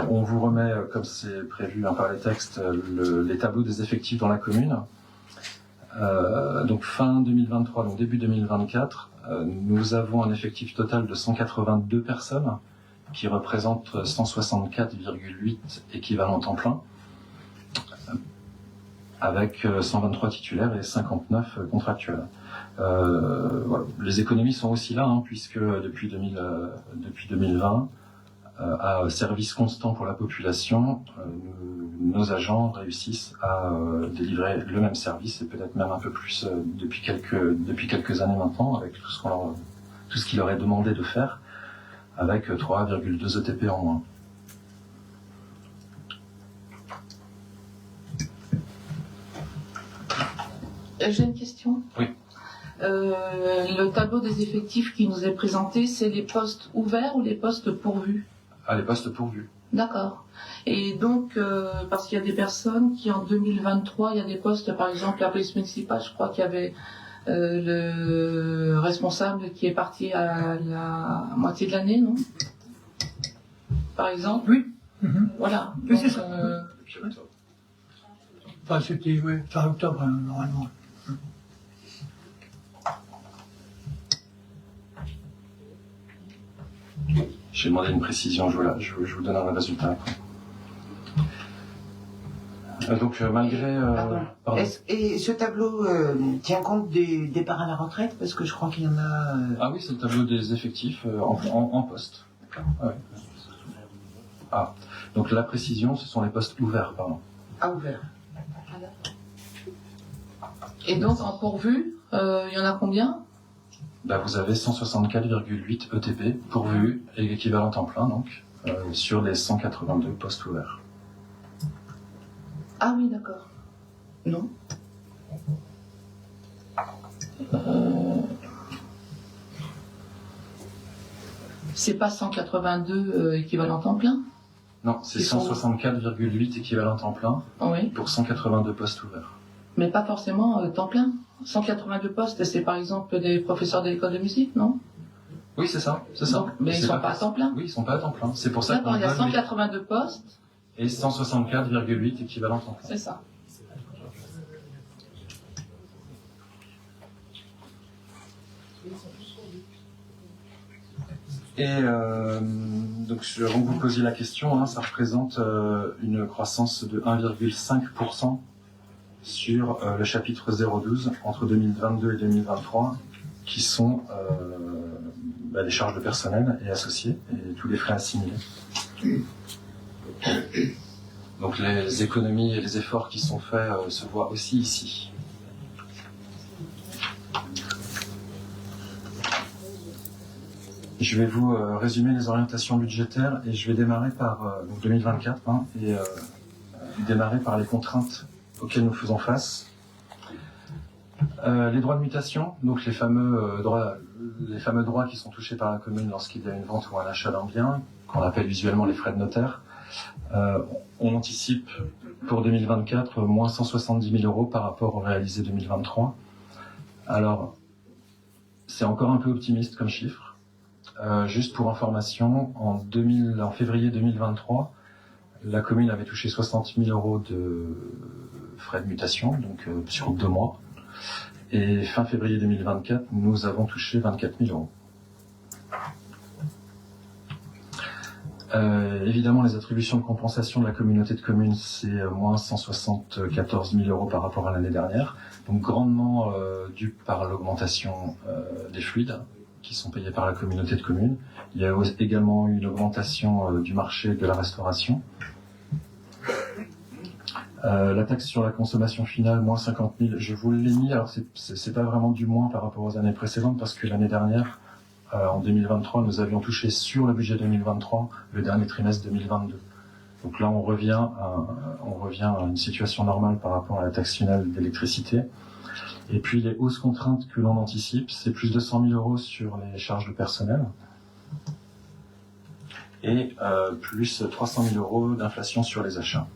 [SPEAKER 4] on vous remet, comme c'est prévu par les textes, les tableaux des effectifs dans la commune. Donc fin 2023, donc début 2024, nous avons un effectif total de 182 personnes qui représentent 164,8 équivalents temps plein, avec 123 titulaires et 59 contractuels. Voilà. Les économies sont aussi là, puisque depuis 2020, à service constant pour la population, nos agents réussissent à délivrer le même service et peut-être même un peu plus depuis quelques années maintenant, avec tout ce qu'il leur est demandé de faire, avec 3,2 ETP en moins.
[SPEAKER 5] J'ai une question.
[SPEAKER 4] Oui.
[SPEAKER 5] Le tableau des effectifs qui nous est présenté, c'est les postes ouverts ou les postes pourvus?
[SPEAKER 4] Ah, les postes pourvus.
[SPEAKER 5] D'accord. Et donc, parce qu'il y a des personnes qui, en 2023, il y a des postes, par exemple, la police municipale, je crois qu'il y avait le responsable qui est parti à la moitié de l'année, non? Par exemple?
[SPEAKER 1] Oui. Mhm.
[SPEAKER 5] Voilà.
[SPEAKER 1] Oui, c'est
[SPEAKER 5] Donc,
[SPEAKER 1] ça. Enfin, c'était fin octobre, normalement.
[SPEAKER 4] J'ai demandé une précision, je vous donnerai le résultat. Donc malgré... pardon.
[SPEAKER 3] Et ce tableau tient compte des départs à la retraite? Parce que je crois qu'il y en a...
[SPEAKER 4] Ah oui, c'est le tableau des effectifs en poste. Ah, oui. Ah, donc la précision, ce sont les postes ouverts, pardon.
[SPEAKER 3] Ah, ouvert.
[SPEAKER 5] Et donc, en pourvu, il y en a combien?
[SPEAKER 4] Bah, vous avez 164,8 ETP pourvus et l'équivalent temps plein, donc, sur les 182 postes ouverts.
[SPEAKER 5] Ah oui, d'accord. Non. C'est pas 182 équivalents temps plein?
[SPEAKER 4] Non, c'est 164,8 équivalent temps plein
[SPEAKER 5] Oui.
[SPEAKER 4] pour 182 postes ouverts.
[SPEAKER 5] Mais pas forcément temps plein. 182 postes, c'est par exemple des professeurs de l'école de musique, non?
[SPEAKER 4] Oui, c'est ça, c'est ça.
[SPEAKER 5] Donc, mais ils sont pas à temps plein?
[SPEAKER 4] Oui, ils sont pas à temps plein. C'est pour ça qu'on
[SPEAKER 5] D'accord, il y a
[SPEAKER 4] donne
[SPEAKER 5] 182 postes.
[SPEAKER 4] et 164,8 équivalent temps plein.
[SPEAKER 5] C'est ça.
[SPEAKER 4] Et donc, avant que vous posiez la question, hein, ça représente une croissance de 1,5% sur le chapitre 012 entre 2022 et 2023, qui sont les charges de personnel et associés et tous les frais assimilés. Donc les économies et les efforts qui sont faits se voient aussi ici. Je vais vous résumer les orientations budgétaires et je vais démarrer par 2024 et démarrer par les contraintes auxquelles nous faisons face. Les droits de mutation, donc les fameux droits qui sont touchés par la commune lorsqu'il y a une vente ou un achat d'un bien, qu'on appelle visuellement les frais de notaire. On anticipe pour 2024 moins 170 000 euros par rapport au réalisé 2023. Alors, c'est encore un peu optimiste comme chiffre. Juste pour information, en février 2023, la commune avait touché 60 000 euros de frais de mutation, donc sur 2 mois. Et fin février 2024, nous avons touché 24 000 euros. Évidemment, les attributions de compensation de la communauté de communes, c'est moins 174 000 euros par rapport à l'année dernière, donc grandement dû par l'augmentation des fluides qui sont payés par la communauté de communes. Il y a également une augmentation du marché de la restauration. La taxe sur la consommation finale, moins 50 000, je vous l'ai mis, alors c'est pas vraiment du moins par rapport aux années précédentes, parce que l'année dernière, en 2023, nous avions touché sur le budget 2023 le dernier trimestre 2022. Donc là, on revient à une situation normale par rapport à la taxe finale d'électricité. Et puis les hausses contraintes que l'on anticipe, c'est plus de 100 000 euros sur les charges de personnel et plus 300 000 euros d'inflation sur les achats.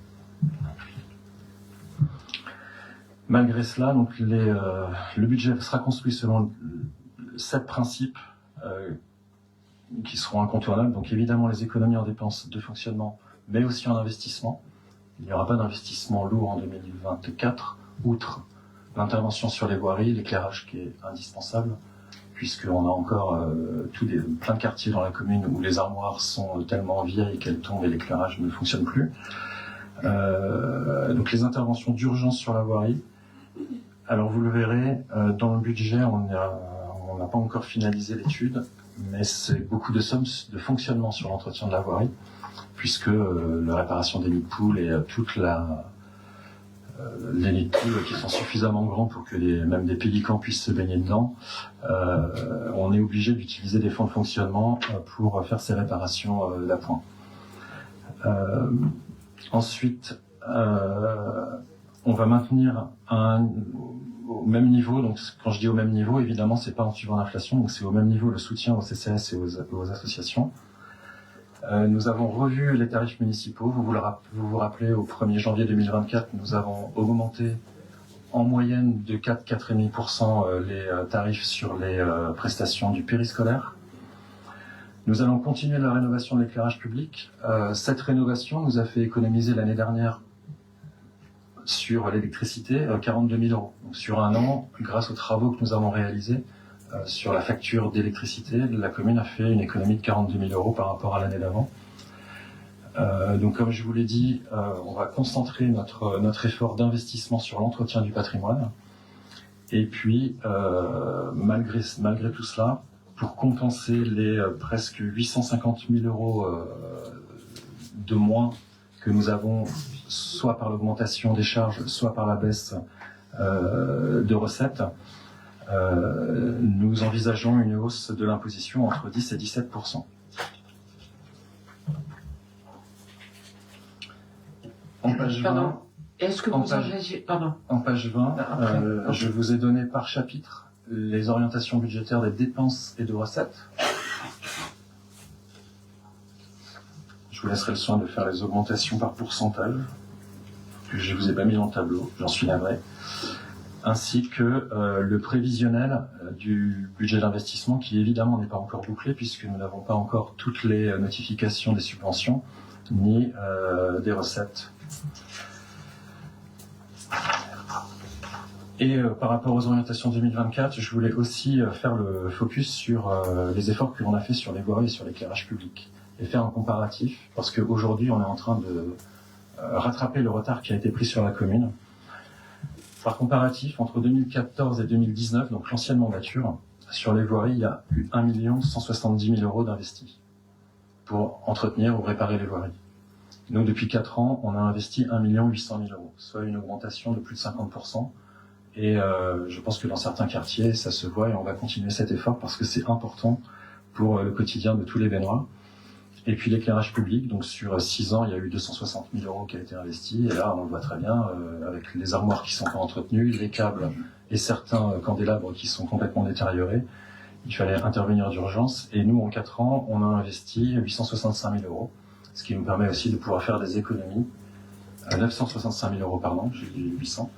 [SPEAKER 4] Malgré cela, donc le budget sera construit selon 7 principes qui seront incontournables. Donc évidemment les économies en dépenses de fonctionnement, mais aussi en investissement. Il n'y aura pas d'investissement lourd en 2024, outre l'intervention sur les voiries, l'éclairage qui est indispensable, puisqu'on a encore plein de quartiers dans la commune où les armoires sont tellement vieilles qu'elles tombent et l'éclairage ne fonctionne plus. Donc les interventions d'urgence sur la voirie. Alors vous le verrez, dans le budget, on n'a pas encore finalisé l'étude, mais c'est beaucoup de sommes de fonctionnement sur l'entretien de la voirie, puisque la réparation des nids de poules et les nids de poules qui sont suffisamment grands pour que même des pélicans puissent se baigner dedans, on est obligé d'utiliser des fonds de fonctionnement pour faire ces réparations d'appoint. Ensuite, on va maintenir au même niveau. Donc, quand je dis au même niveau, évidemment, c'est pas en suivant l'inflation, donc c'est au même niveau le soutien aux CCAS et aux associations. Nous avons revu les tarifs municipaux. Vous vous rappelez, au 1er janvier 2024, nous avons augmenté en moyenne de 4,5% les tarifs sur les prestations du périscolaire. Nous allons continuer la rénovation de l'éclairage public. Cette rénovation nous a fait économiser l'année dernière sur l'électricité 42 000 euros. Donc, sur un an, grâce aux travaux que nous avons réalisés, sur la facture d'électricité, la commune a fait une économie de 42 000 euros par rapport à l'année d'avant. Donc, comme je vous l'ai dit, on va concentrer notre effort d'investissement sur l'entretien du patrimoine. Et puis, malgré tout cela, pour compenser les presque 850 000 euros de moins que nous avons, soit par l'augmentation des charges, soit par la baisse de recettes, nous envisageons une hausse de l'imposition entre 10 et 17%. En page 20,
[SPEAKER 3] Pardon. Est-ce que vous engagez... Pardon.
[SPEAKER 4] en page 20 je vous ai donné par chapitre les orientations budgétaires des dépenses et de recettes. Je vous laisserai le soin de faire les augmentations par pourcentage, que je ne vous ai pas mis dans le tableau, j'en suis navré, ainsi que le prévisionnel du budget d'investissement, qui évidemment n'est pas encore bouclé, puisque nous n'avons pas encore toutes les notifications des subventions, ni des recettes. Et par rapport aux orientations 2024, je voulais aussi faire le focus sur les efforts que l'on a fait sur les voiries et sur l'éclairage public, et faire un comparatif, parce qu'aujourd'hui on est en train de rattraper le retard qui a été pris sur la commune. Par comparatif, entre 2014 et 2019, donc l'ancienne mandature, sur les voiries, il y a eu 1 170 000 euros d'investis pour entretenir ou réparer les voiries. Nous, depuis 4 ans, on a investi 1 800 000 euros, soit une augmentation de plus de 50%. Et je pense que dans certains quartiers, ça se voit, et on va continuer cet effort parce que c'est important pour le quotidien de tous les Bénois. Et puis l'éclairage public, donc sur 6 ans, il y a eu 260 000 euros qui a été investi. Et là, on le voit très bien, avec les armoires qui sont pas entretenues, les câbles et certains candélabres qui sont complètement détériorés. Il fallait intervenir d'urgence. Et nous, en 4 ans, on a investi 865 000 euros, ce qui nous permet aussi de pouvoir faire des économies. 965 000 euros, pardon, j'ai dit 800.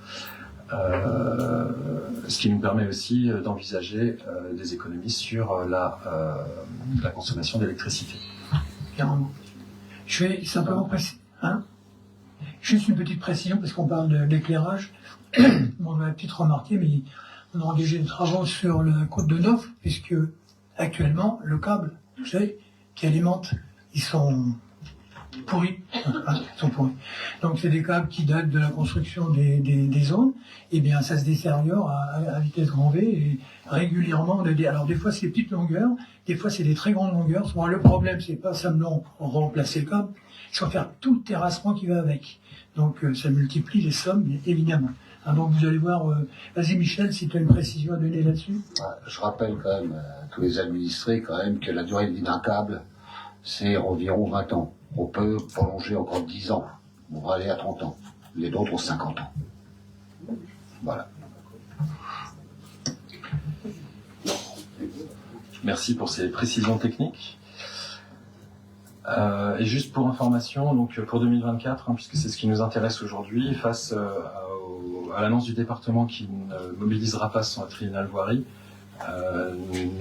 [SPEAKER 4] Ce qui nous permet aussi d'envisager des économies sur la consommation d'électricité.
[SPEAKER 1] Je vais simplement préciser, juste une petite précision, parce qu'on parle de l'éclairage. Bon, on l'a peut-être remarqué, mais on a engagé des travaux sur la côte de Neuf, puisque actuellement, le câble, vous savez, qui alimente, ils sont pourris. Ils sont pourris. Donc c'est des câbles qui datent de la construction des zones. Et bien ça se détériore à vitesse grand V et régulièrement. Alors des fois c'est des petites longueurs, des fois c'est des très grandes longueurs. Souvent le problème c'est pas simplement remplacer le câble, il faut faire tout le terrassement qui va avec. Donc ça multiplie les sommes, bien évidemment. Donc vous allez voir, vas-y Michel, si tu as une précision à donner là-dessus.
[SPEAKER 8] Je rappelle quand même à tous les administrés quand même que la durée de vie d'un câble, c'est environ 20 ans. On peut prolonger encore 10 ans. On va aller à 30 ans. Les autres ont 50 ans. Voilà.
[SPEAKER 4] Merci pour ces précisions techniques. Et juste pour information, donc pour 2024, puisque c'est ce qui nous intéresse aujourd'hui, face à l'annonce du département qui ne mobilisera pas son triennal voirie,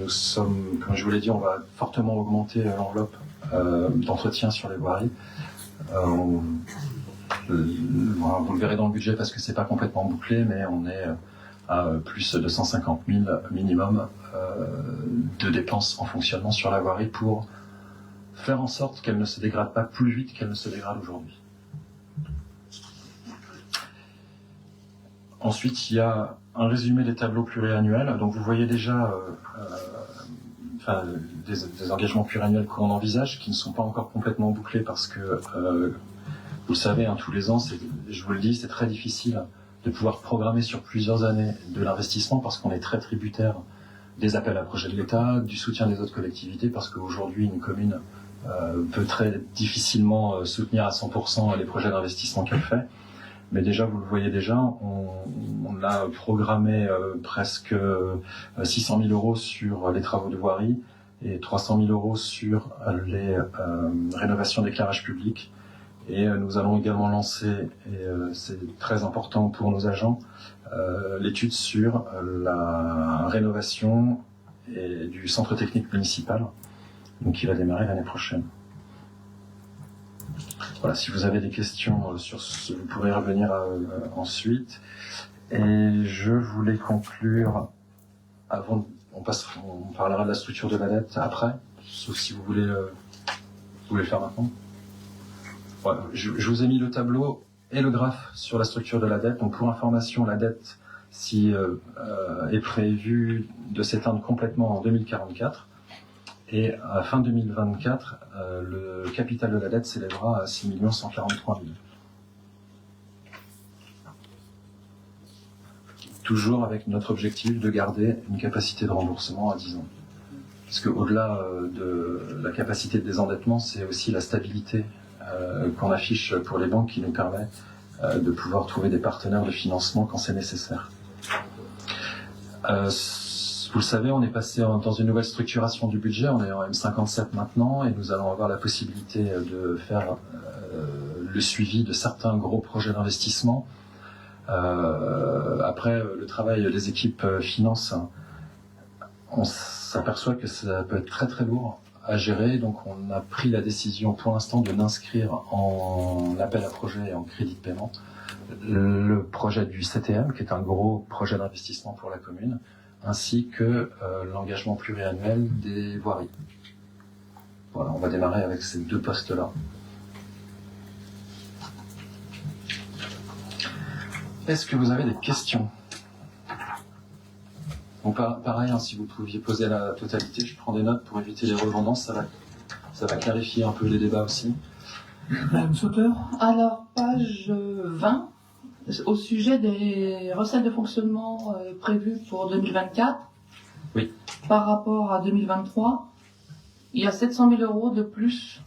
[SPEAKER 4] nous sommes, comme je vous l'ai dit, on va fortement augmenter l'enveloppe d'entretien sur les voiries. Vous le verrez dans le budget parce que c'est pas complètement bouclé, mais on est à plus de 150 000 minimum de dépenses en fonctionnement sur la voirie pour faire en sorte qu'elle ne se dégrade pas plus vite qu'elle ne se dégrade aujourd'hui. Ensuite, il y a un résumé des tableaux pluriannuels. Donc vous voyez déjà des engagements pluriannuels qu'on envisage, qui ne sont pas encore complètement bouclés parce que, vous le savez, hein, tous les ans, je vous le dis, c'est très difficile de pouvoir programmer sur plusieurs années de l'investissement parce qu'on est très tributaire des appels à projets de l'État, du soutien des autres collectivités, parce qu'aujourd'hui, une commune peut très difficilement soutenir à 100% les projets d'investissement qu'elle fait. Mais déjà, vous le voyez déjà, on a programmé presque 600 000 euros sur les travaux de voirie et 300 000 euros sur les rénovations d'éclairage public. Et nous allons également lancer, et c'est très important pour nos agents, l'étude sur la rénovation du centre technique municipal, donc qui va démarrer l'année prochaine. Voilà, si vous avez des questions sur ce, vous pourrez revenir ensuite. Et je voulais conclure avant, on parlera de la structure de la dette après, sauf si vous voulez le faire maintenant. Voilà, je vous ai mis le tableau et le graphe sur la structure de la dette. Donc pour information, la dette est prévue de s'éteindre complètement en 2044. Et à fin 2024, le capital de la dette s'élèvera à 6 143 000. Toujours avec notre objectif de garder une capacité de remboursement à 10 ans. Parce qu'au-delà de la capacité de désendettement, c'est aussi la stabilité qu'on affiche pour les banques qui nous permet de pouvoir trouver des partenaires de financement quand c'est nécessaire. Vous le savez, on est passé dans une nouvelle structuration du budget, on est en M57 maintenant, et nous allons avoir la possibilité de faire le suivi de certains gros projets d'investissement. Après le travail des équipes finances, on s'aperçoit que ça peut être très très lourd à gérer, donc on a pris la décision pour l'instant de n'inscrire en appel à projet et en crédit de paiement le projet du CTM, qui est un gros projet d'investissement pour la commune, ainsi que l'engagement pluriannuel des voiries. Voilà, on va démarrer avec ces deux postes-là. Est-ce que vous avez des questions? Donc pareil, hein, si vous pouviez poser la totalité, je prends des notes pour éviter les redondances, ça va clarifier un peu les débats aussi.
[SPEAKER 1] Madame Sauteur.
[SPEAKER 5] Alors, page 20, au sujet des recettes de fonctionnement prévues pour 2024,
[SPEAKER 4] oui.
[SPEAKER 5] Par rapport à 2023, il y a 700 000 euros de plus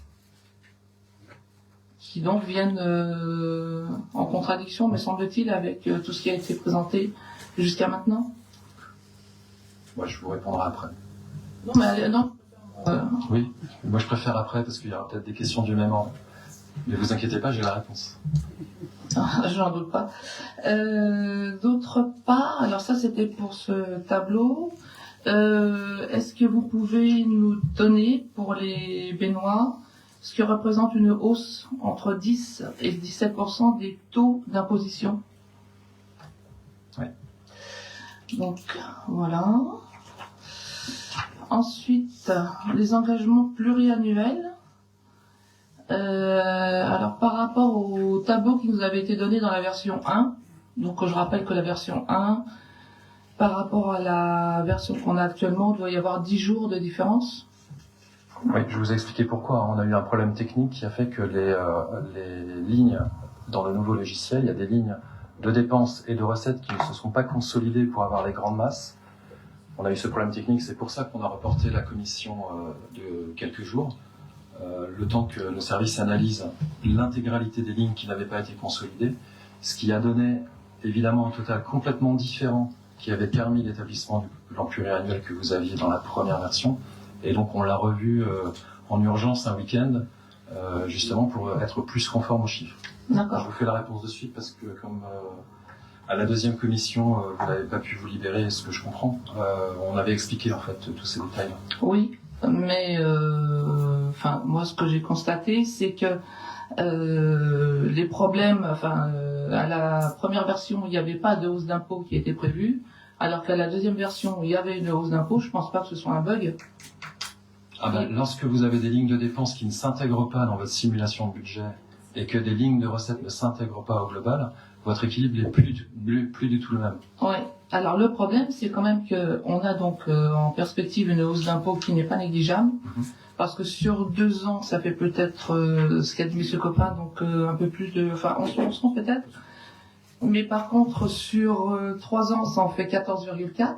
[SPEAKER 5] qui donc viennent en contradiction, me semble-t-il, avec tout ce qui a été présenté jusqu'à maintenant.
[SPEAKER 4] Moi, je vous répondrai après.
[SPEAKER 5] Non, mais non.
[SPEAKER 4] Oui, moi je préfère après parce qu'il y aura peut-être des questions du même ordre. Mais vous inquiétez pas, j'ai la réponse.
[SPEAKER 5] J'en doute pas. D'autre part, alors ça c'était pour ce tableau. Est-ce que vous pouvez nous donner pour les baignoires ce qui représente une hausse entre 10 et 17% des taux d'imposition?
[SPEAKER 4] Oui.
[SPEAKER 5] Donc voilà. Ensuite, les engagements pluriannuels. Alors par rapport au tableau qui nous avait été donné dans la version 1, donc je rappelle que la version 1, par rapport à la version qu'on a actuellement, il doit y avoir 10 jours de différence.
[SPEAKER 4] Oui, je vous ai expliqué pourquoi. On a eu un problème technique qui a fait que les lignes dans le nouveau logiciel, il y a des lignes de dépenses et de recettes qui ne se sont pas consolidées pour avoir les grandes masses. On a eu ce problème technique, c'est pour ça qu'on a reporté la commission de quelques jours, le temps que nos services analysent l'intégralité des lignes qui n'avaient pas été consolidées, ce qui a donné évidemment un total complètement différent qui avait permis l'établissement du plan pluriannuel que vous aviez dans la première version. Et donc on l'a revu en urgence un week-end, justement pour être plus conforme aux chiffres.
[SPEAKER 5] D'accord.
[SPEAKER 4] Je vous fais la réponse de suite parce que comme à la deuxième commission, vous n'avez pas pu vous libérer, ce que je comprends. On avait expliqué en fait tous ces détails.
[SPEAKER 5] Oui, mais moi ce que j'ai constaté, c'est que les problèmes, à la première version, il n'y avait pas de hausse d'impôt qui était prévue, alors qu'à la deuxième version, il y avait une hausse d'impôt. Je pense pas que ce soit un bug.
[SPEAKER 4] Lorsque vous avez des lignes de dépenses qui ne s'intègrent pas dans votre simulation de budget et que des lignes de recettes ne s'intègrent pas au global, votre équilibre n'est plus du tout le même.
[SPEAKER 5] Oui. Alors le problème, c'est quand même qu'on a donc en perspective une hausse d'impôt qui n'est pas négligeable, parce que sur 2 ans, ça fait peut-être ce qu'a dit M. Copin, donc un peu plus de, enfin 11% peut-être. Mais par contre, sur 3 ans, ça en fait 14,4,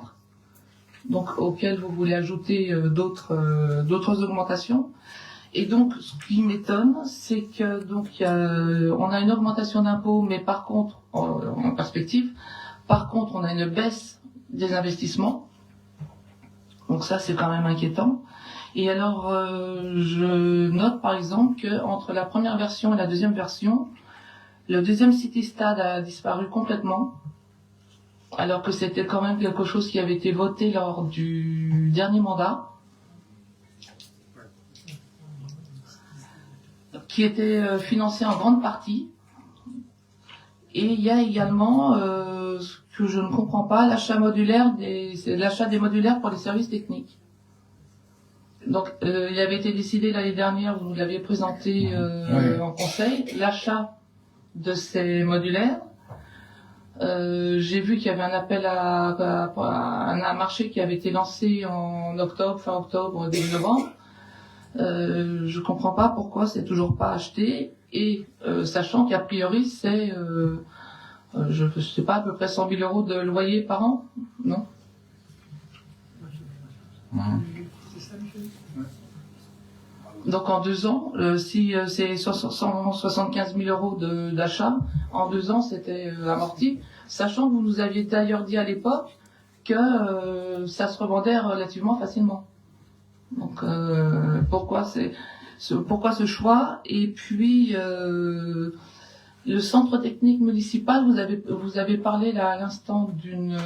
[SPEAKER 5] donc auquel vous voulez ajouter d'autres augmentations. Et donc, ce qui m'étonne, c'est que donc on a une augmentation d'impôts, mais par contre, en perspective, par contre, on a une baisse des investissements. Donc ça, c'est quand même inquiétant. Et alors, je note par exemple qu'entre la première version et la deuxième version, le deuxième City Stade a disparu complètement, alors que c'était quand même quelque chose qui avait été voté lors du dernier mandat, qui était financé en grande partie. Et il y a également, ce que je ne comprends pas, l'achat des modulaires pour les services techniques. Donc, il avait été décidé l'année dernière, vous l'aviez présenté en conseil, l'achat de ces modulaires. J'ai vu qu'il y avait un appel à un marché qui avait été lancé en octobre, fin octobre, début novembre. Je comprends pas pourquoi c'est toujours pas acheté, et sachant qu'a priori c'est je sais pas, à peu près 100 000 euros de loyer par an, non? Donc en 2 ans, si c'est 175 000 euros d'achat, en 2 ans c'était amorti, sachant que vous nous aviez d'ailleurs dit à l'époque que ça se revendait relativement facilement. Donc pourquoi ce choix? Et puis le centre technique municipal, vous avez parlé là à l'instant d'une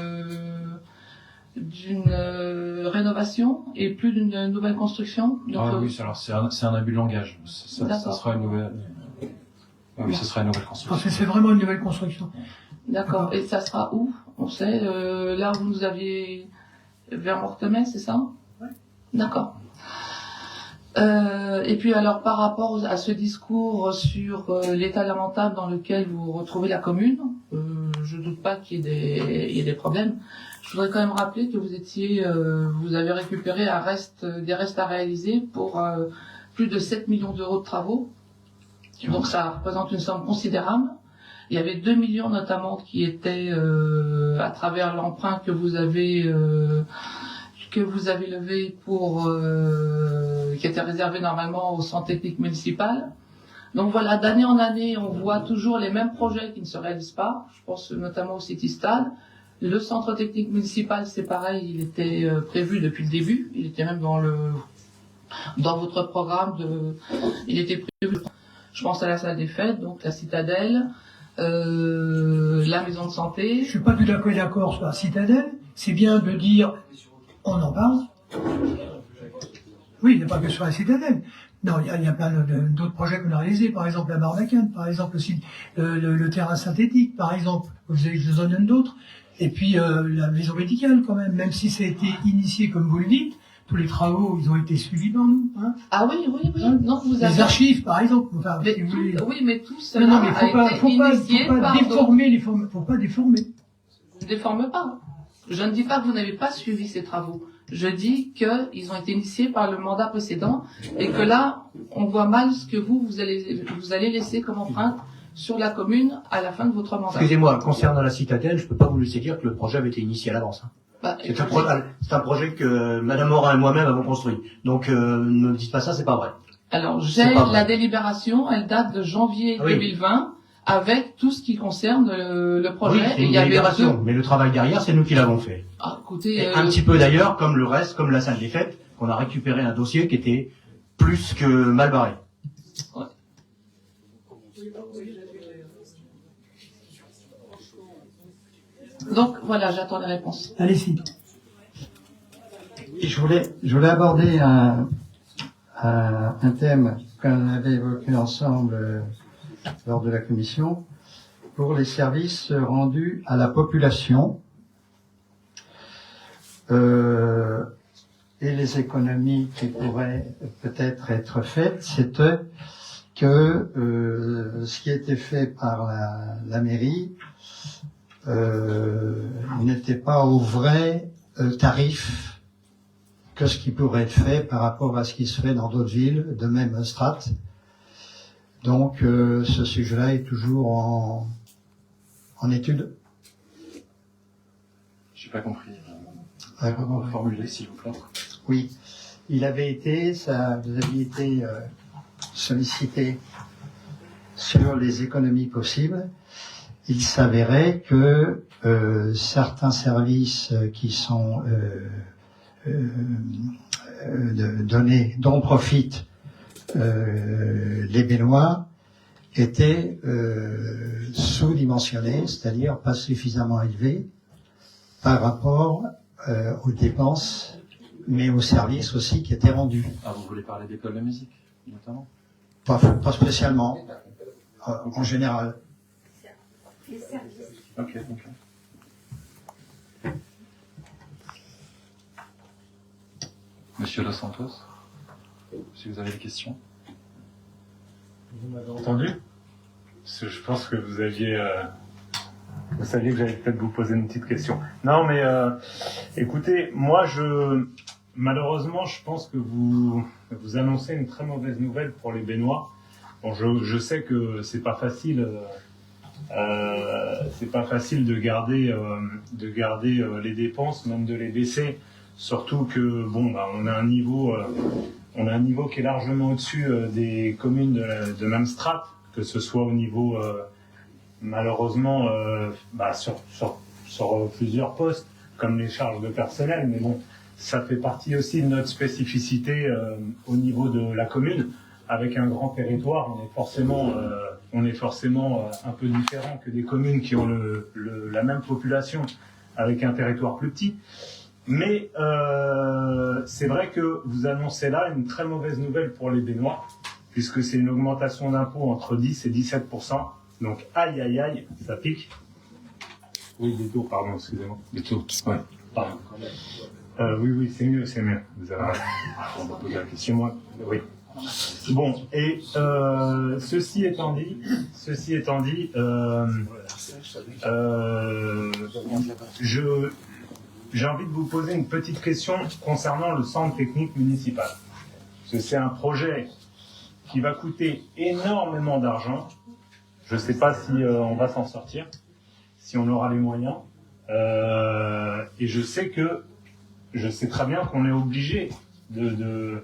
[SPEAKER 5] rénovation et plus d'une nouvelle construction. Donc,
[SPEAKER 4] oui, alors c'est un abus de langage. Ça sera une nouvelle. Oui, ce sera une nouvelle construction.
[SPEAKER 1] Parce que c'est vraiment une nouvelle construction.
[SPEAKER 5] D'accord. Et ça sera où? On sait, là où vous nous aviez vers Mortemay, c'est ça?
[SPEAKER 1] Oui.
[SPEAKER 5] D'accord. Et puis alors par rapport à ce discours sur l'état lamentable dans lequel vous retrouvez la commune, je doute pas qu'il y ait des problèmes. Je voudrais quand même rappeler que vous avez récupéré des restes à réaliser pour plus de 7 millions d'euros de travaux. Donc ça représente une somme considérable. Il y avait 2 millions notamment qui étaient à travers l'emprunt que vous avez levé qui était réservé normalement au centre technique municipal. Donc voilà, d'année en année, on voit toujours les mêmes projets qui ne se réalisent pas. Je pense notamment au City Stade. Le centre technique municipal, c'est pareil, il était prévu depuis le début. Il était même dans votre programme il était prévu. Je pense à la salle des fêtes, donc la citadelle, la maison de santé.
[SPEAKER 1] Je suis pas tout à fait d'accord sur la citadelle. C'est bien de dire, on en parle. Oui, il n'y a pas que sur la citadelle. Non, il y a plein d'autres projets qu'on a réalisés. Par exemple, la Barbacane, par exemple aussi le terrain synthétique, par exemple. Je en donne d'autres. Et puis la maison médicale, quand même si ça a été initié, comme vous le dites, tous les travaux, ils ont été suivis par nous. Hein.
[SPEAKER 5] Ah oui.
[SPEAKER 1] Hein,
[SPEAKER 5] donc vous
[SPEAKER 1] les
[SPEAKER 5] avez...
[SPEAKER 1] archives, par exemple. Enfin,
[SPEAKER 5] mais
[SPEAKER 1] si vous voulez.
[SPEAKER 5] Oui, mais tout cela
[SPEAKER 1] Non, mais faut pas déformer.
[SPEAKER 5] Je ne déforme pas. Je ne dis pas que vous n'avez pas suivi ces travaux. Je dis qu'ils ont été initiés par le mandat précédent et que là, on voit mal ce que vous allez laisser comme empreinte sur la commune à la fin de votre mandat.
[SPEAKER 2] Excusez-moi, concernant la citadelle, je ne peux pas vous laisser dire que le projet avait été initié à l'avance. Hein. C'est un projet que Madame Morin et moi-même avons construit. Donc ne dites pas ça, c'est pas vrai.
[SPEAKER 5] Alors j'ai la délibération, elle date de janvier 2020. Avec tout ce qui concerne le projet.
[SPEAKER 2] Oui, c'est une délibération, mais le travail derrière, c'est nous qui l'avons fait.
[SPEAKER 5] Ah, écoutez,
[SPEAKER 2] un petit peu d'ailleurs, comme le reste, comme la salle des fêtes, qu'on a récupéré un dossier qui était plus que mal barré.
[SPEAKER 5] Ouais. Donc voilà, j'attends les réponses.
[SPEAKER 1] Allez-y.
[SPEAKER 7] Je voulais aborder un thème qu'on avait évoqué ensemble lors de la commission, pour les services rendus à la population et les économies qui pourraient peut-être être faites, c'était que ce qui a été fait par la mairie n'était pas au vrai tarif que ce qui pourrait être fait par rapport à ce qui se fait dans d'autres villes de même strate. Donc ce sujet-là est toujours en étude.
[SPEAKER 4] J'ai pas compris.
[SPEAKER 7] Comment
[SPEAKER 4] formuler, s'il vous plaît.
[SPEAKER 7] Oui, il avait été, vous aviez été sollicité sur les économies possibles. Il s'avérait que certains services qui sont donnés, dont profitent les Bénois, étaient sous-dimensionnés, c'est-à-dire pas suffisamment élevés par rapport aux dépenses, mais aux services aussi qui étaient rendus.
[SPEAKER 4] Ah, vous voulez parler d'école de musique, notamment?
[SPEAKER 7] Pas spécialement, en général.
[SPEAKER 9] Les services.
[SPEAKER 4] Ok. Monsieur Dos Santos, si vous avez des questions.
[SPEAKER 6] Vous m'avez entendu? Parce que je pense que vous aviez... Vous saviez que j'allais peut-être vous poser une petite question. Non, mais écoutez, moi, malheureusement, je pense que vous annoncez une très mauvaise nouvelle pour les Bénois. Bon, je sais que c'est pas facile de garder les dépenses, même de les baisser. Surtout que on a un niveau qui est largement au-dessus des communes de même strate, que ce soit au niveau malheureusement sur plusieurs postes, comme les charges de personnel, mais bon, ça fait partie aussi de notre spécificité au niveau de la commune. Avec un grand territoire, on est forcément un peu différent que des communes qui ont la même population avec un territoire plus petit. Mais c'est vrai que vous annoncez là une très mauvaise nouvelle pour les Bénois, puisque c'est une augmentation d'impôts entre 10 et 17%. Donc aïe aïe aïe, ça pique. Oui, des taux, pardon, excusez-moi. Des taux, ouais, pardon. Oui, c'est mieux. Vous avez on va poser la question. Moi, oui. Bon, et ceci étant dit, j'ai envie de vous poser une petite question concernant le centre technique municipal. Parce que c'est un projet qui va coûter énormément d'argent. Je ne sais pas si on va s'en sortir, si on aura les moyens. Et je sais très bien qu'on est obligé de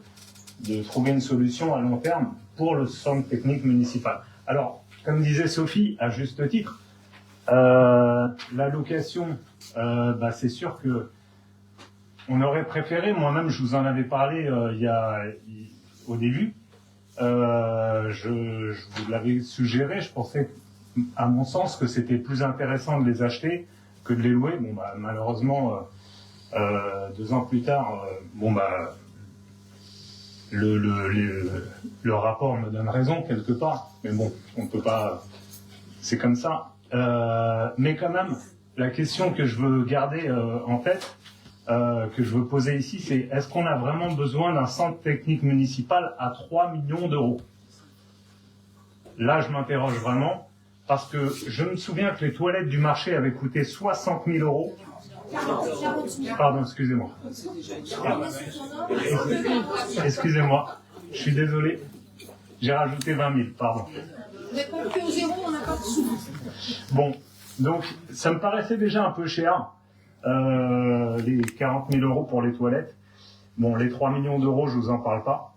[SPEAKER 6] trouver une solution à long terme pour le centre technique municipal. Alors, comme disait Sophie, à juste titre, la location, c'est sûr que on aurait préféré, moi-même je vous en avais parlé au début, je vous l'avais suggéré, je pensais à mon sens que c'était plus intéressant de les acheter que de les louer. Bon, malheureusement, 2 ans plus tard, le rapport me donne raison quelque part, mais bon, on peut pas, c'est comme ça. Mais quand même, la question que je veux garder en tête, que je veux poser ici, c'est est-ce qu'on a vraiment besoin d'un centre technique municipal à 3 millions d'euros? Là, je m'interroge vraiment, parce que je me souviens que les toilettes du marché avaient coûté 60 000 euros. Pardon, excusez-moi. Excusez-moi, je suis désolé. J'ai rajouté 20 000, pardon.
[SPEAKER 9] Vous n'êtes pas au zéro, on n'a pas de sous.
[SPEAKER 6] Bon, donc ça me paraissait déjà un peu cher, les 40 000 euros pour les toilettes. Bon, les 3 millions d'euros, je vous en parle pas.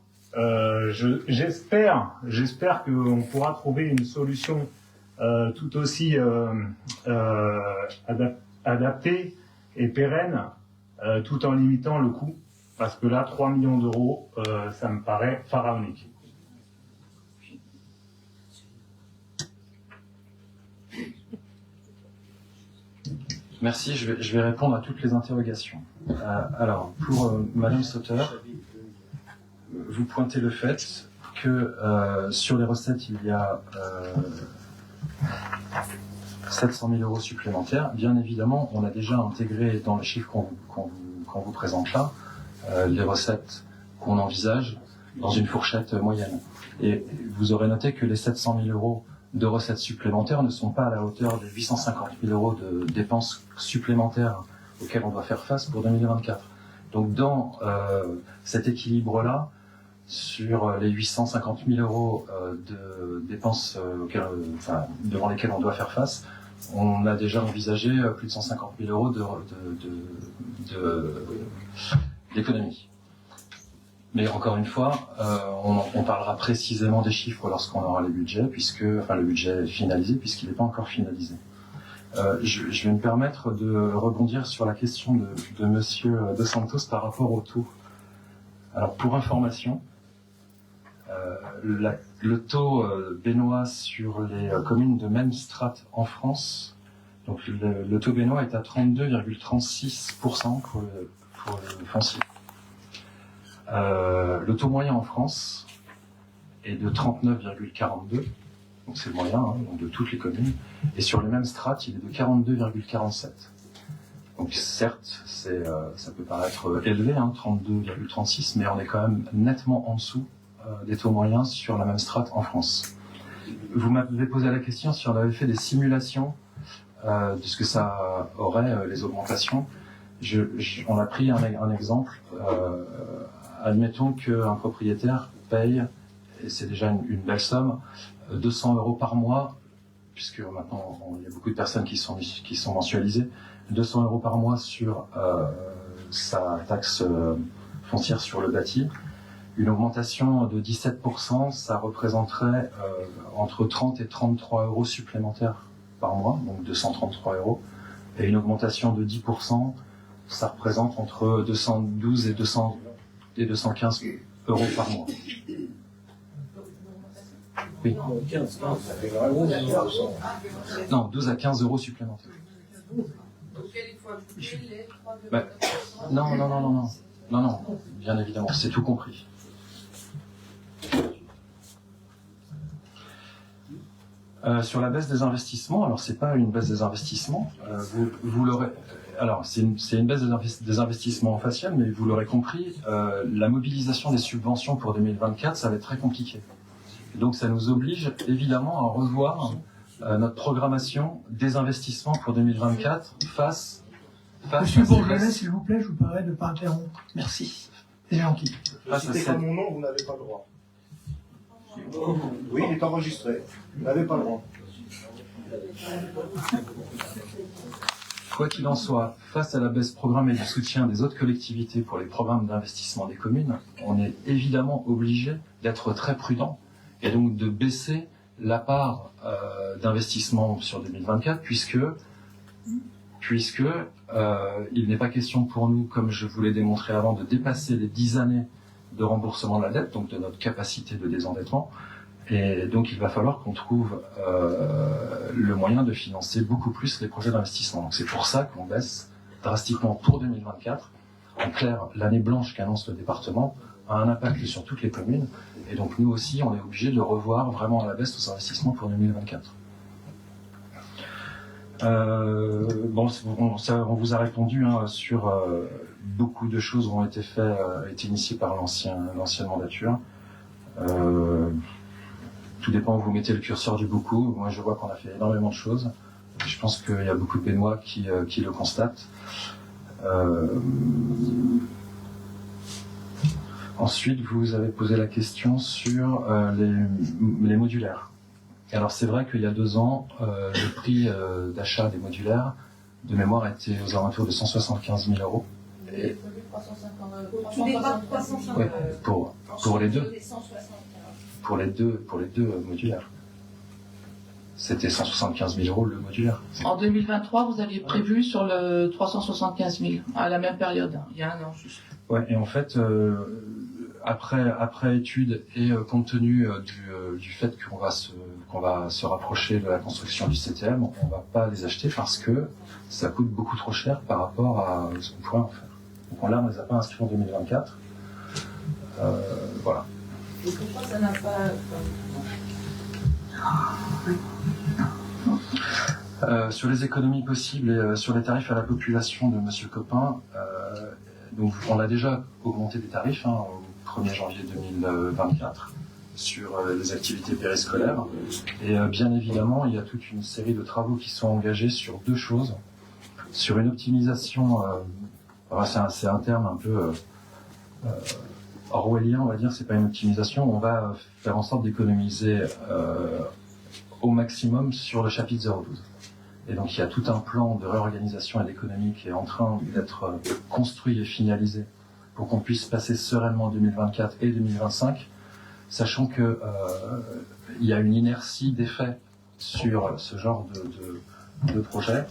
[SPEAKER 6] J'espère qu'on pourra trouver une solution tout aussi adaptée et pérenne, tout en limitant le coût, parce que là, 3 millions d'euros, ça me paraît pharaonique.
[SPEAKER 4] Merci, je vais répondre à toutes les interrogations. Alors, pour Madame Sauter, vous pointez le fait que sur les recettes, il y a 700 000 euros supplémentaires. Bien évidemment, on a déjà intégré dans les chiffres qu'on vous présente là, les recettes qu'on envisage dans une fourchette moyenne. Et vous aurez noté que les 700 000 euros de recettes supplémentaires ne sont pas à la hauteur des 850 000 euros de dépenses supplémentaires auxquelles on doit faire face pour 2024. Donc dans cet équilibre-là, sur les 850 000 euros de dépenses devant lesquelles on doit faire face, on a déjà envisagé plus de 150 000 euros d'économie. Mais encore une fois, on parlera précisément des chiffres lorsqu'on aura les budgets, le budget est finalisé, puisqu'il n'est pas encore finalisé. Je vais me permettre de rebondir sur la question de Monsieur De Santos par rapport au taux. Alors, pour information, le taux bénois sur les communes de même strate en France, donc le taux bénois est à 32,36% pour le foncier. Le taux moyen en France est de 39,42%. Donc c'est le moyen donc de toutes les communes, et sur les mêmes strates, il est de 42,47. Donc certes, ça peut paraître élevé, 32,36, mais on est quand même nettement en dessous des taux moyens sur la même strate en France. Vous m'avez posé la question si on avait fait des simulations de ce que ça aurait, les augmentations. On a pris un exemple. Admettons qu'un propriétaire paye, et c'est déjà une belle somme, 200 euros par mois, puisque maintenant il y a beaucoup de personnes qui sont mensualisées, 200 euros par mois sur sa taxe foncière sur le bâti. Une augmentation de 17%, ça représenterait entre 30 et 33 euros supplémentaires par mois, donc 233 euros. Et une augmentation de 10%, ça représente entre 212 et 215 euros par mois. Oui. Non, 12 à 15 euros supplémentaires. Non, bien évidemment, c'est tout compris. Sur la baisse des investissements, alors c'est pas une baisse des investissements, vous l'aurez. Alors c'est une baisse des investissements facial, mais vous l'aurez compris, la mobilisation des subventions pour 2024, ça va être très compliqué. Donc ça nous oblige évidemment à revoir notre programmation des investissements pour 2024 face
[SPEAKER 1] Monsieur Bourgeois, s'il vous plaît, je vous parais de ne pas interrompre. Merci. C'est gentil.
[SPEAKER 10] Citez pas mon nom, vous n'avez pas le droit. Oui, il est enregistré. Vous n'avez pas le droit.
[SPEAKER 4] Quoi qu'il en soit, face à la baisse programmée du soutien des autres collectivités pour les programmes d'investissement des communes, on est évidemment obligé d'être très prudent et donc de baisser la part d'investissement sur 2024, puisque il n'est pas question pour nous, comme je vous l'ai démontré avant, de dépasser les 10 années de remboursement de la dette, donc de notre capacité de désendettement. Et donc il va falloir qu'on trouve le moyen de financer beaucoup plus les projets d'investissement. Donc c'est pour ça qu'on baisse drastiquement pour 2024. En clair, l'année blanche qu'annonce le département a un impact sur toutes les communes. Et donc nous aussi, on est obligé de revoir vraiment à la baisse nos investissements pour 2024. On vous a répondu sur beaucoup de choses ont été initiées par l'ancienne mandature. Tout dépend où vous mettez le curseur du beaucoup. Moi, je vois qu'on a fait énormément de choses. Je pense qu'il y a beaucoup de Bénois qui le constatent. Ensuite, vous avez posé la question sur les modulaires. Alors, c'est vrai qu'il y a 2 ans, le prix d'achat des modulaires, de mémoire, était aux alentours de 175 000 euros. Et... Oui, pour les deux. Pour les deux modulaires. C'était 175 000 euros le modulaire.
[SPEAKER 5] En 2023, vous aviez prévu sur le 375 000, à la même période, il y a un an juste.
[SPEAKER 4] Ouais, et en fait, après étude et compte tenu du fait qu'on va se rapprocher de la construction du CTM, on va pas les acheter parce que ça coûte beaucoup trop cher par rapport à ce qu'on pourrait en faire. Donc là, on les a pas inscrits en 2024. Voilà.
[SPEAKER 5] Et pourquoi ça n'a pas...
[SPEAKER 4] Sur les économies possibles et sur les tarifs à la population de Monsieur Copin, donc on a déjà augmenté des tarifs au 1er janvier 2024. sur les activités périscolaires. Et bien évidemment, il y a toute une série de travaux qui sont engagés sur deux choses. Sur une optimisation, c'est un terme un peu orwellien, on va dire, c'est pas une optimisation, on va faire en sorte d'économiser au maximum sur le chapitre 012. Et donc il y a tout un plan de réorganisation et d'économie qui est en train d'être construit et finalisé pour qu'on puisse passer sereinement 2024 et 2025, sachant que il y a une inertie d'effet sur ce genre de projet.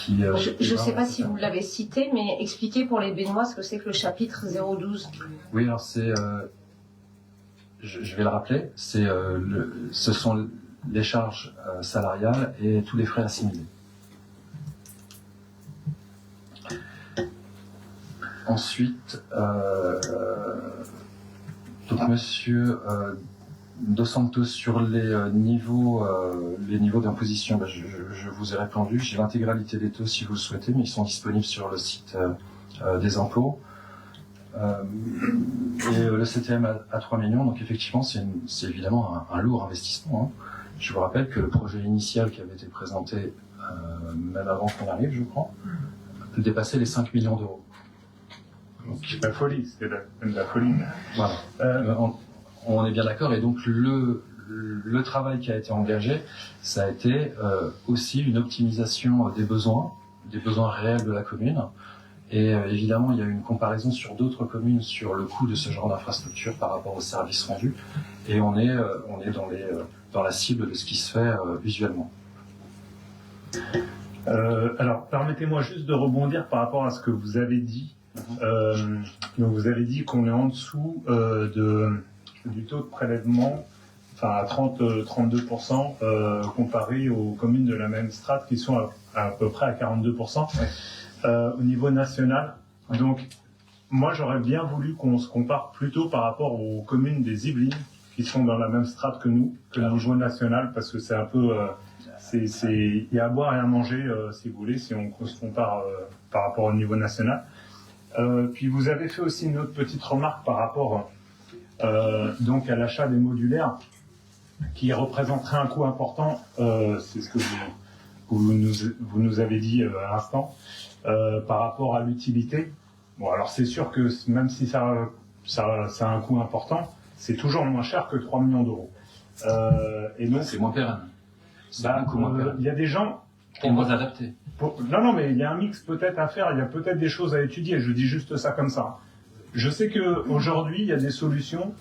[SPEAKER 11] Je ne sais pas si vous l'avez cité, mais expliquez pour les Béninois ce que c'est que le chapitre 012.
[SPEAKER 4] Oui, alors c'est, je vais le rappeler, ce sont les charges salariales et tous les frais assimilés. Ensuite, donc Monsieur Dos Santos, sur les niveaux d'imposition, je vous ai répondu. J'ai l'intégralité des taux si vous le souhaitez, mais ils sont disponibles sur le site des impôts. Et le CTM à 3 millions, donc effectivement, c'est évidemment un lourd investissement. Hein. Je vous rappelle que le projet initial qui avait été présenté, même avant qu'on arrive, je crois, dépassait les 5 millions d'euros.
[SPEAKER 6] C'est la folie, c'est la folie.
[SPEAKER 4] Voilà. On est bien d'accord, et donc le travail qui a été engagé, ça a été aussi une optimisation des besoins réels de la commune. Et évidemment, il y a eu une comparaison sur d'autres communes sur le coût de ce genre d'infrastructure par rapport aux services rendus, et on est dans la cible de ce qui se fait visuellement.
[SPEAKER 6] Alors, permettez-moi juste de rebondir par rapport à ce que vous avez dit. Donc vous avez dit qu'on est en dessous du taux de prélèvement, enfin à 32%, comparé aux communes de la même strate qui sont à peu près à 42%. Au niveau national. Donc, moi, j'aurais bien voulu qu'on se compare plutôt par rapport aux communes des Yvelines qui sont dans la même strate que nous, que le niveau national, parce que c'est un peu, il y a à boire et à manger, si vous voulez, si on se compare par rapport au niveau national. Puis vous avez fait aussi une autre petite remarque par rapport donc à l'achat des modulaires, qui représenterait un coût important. C'est ce que vous nous avez dit à l'instant. Par rapport à l'utilité. Bon, alors c'est sûr que même si ça a un coût important, c'est toujours moins cher que 3 millions d'euros. Et donc
[SPEAKER 4] c'est moins pérenne.
[SPEAKER 6] Il y a des gens
[SPEAKER 4] qui moins adaptés.
[SPEAKER 6] Non, mais il y a un mix peut-être à faire. Il y a peut-être des choses à étudier. Je dis juste ça comme ça. Je sais que aujourd'hui il y a des solutions.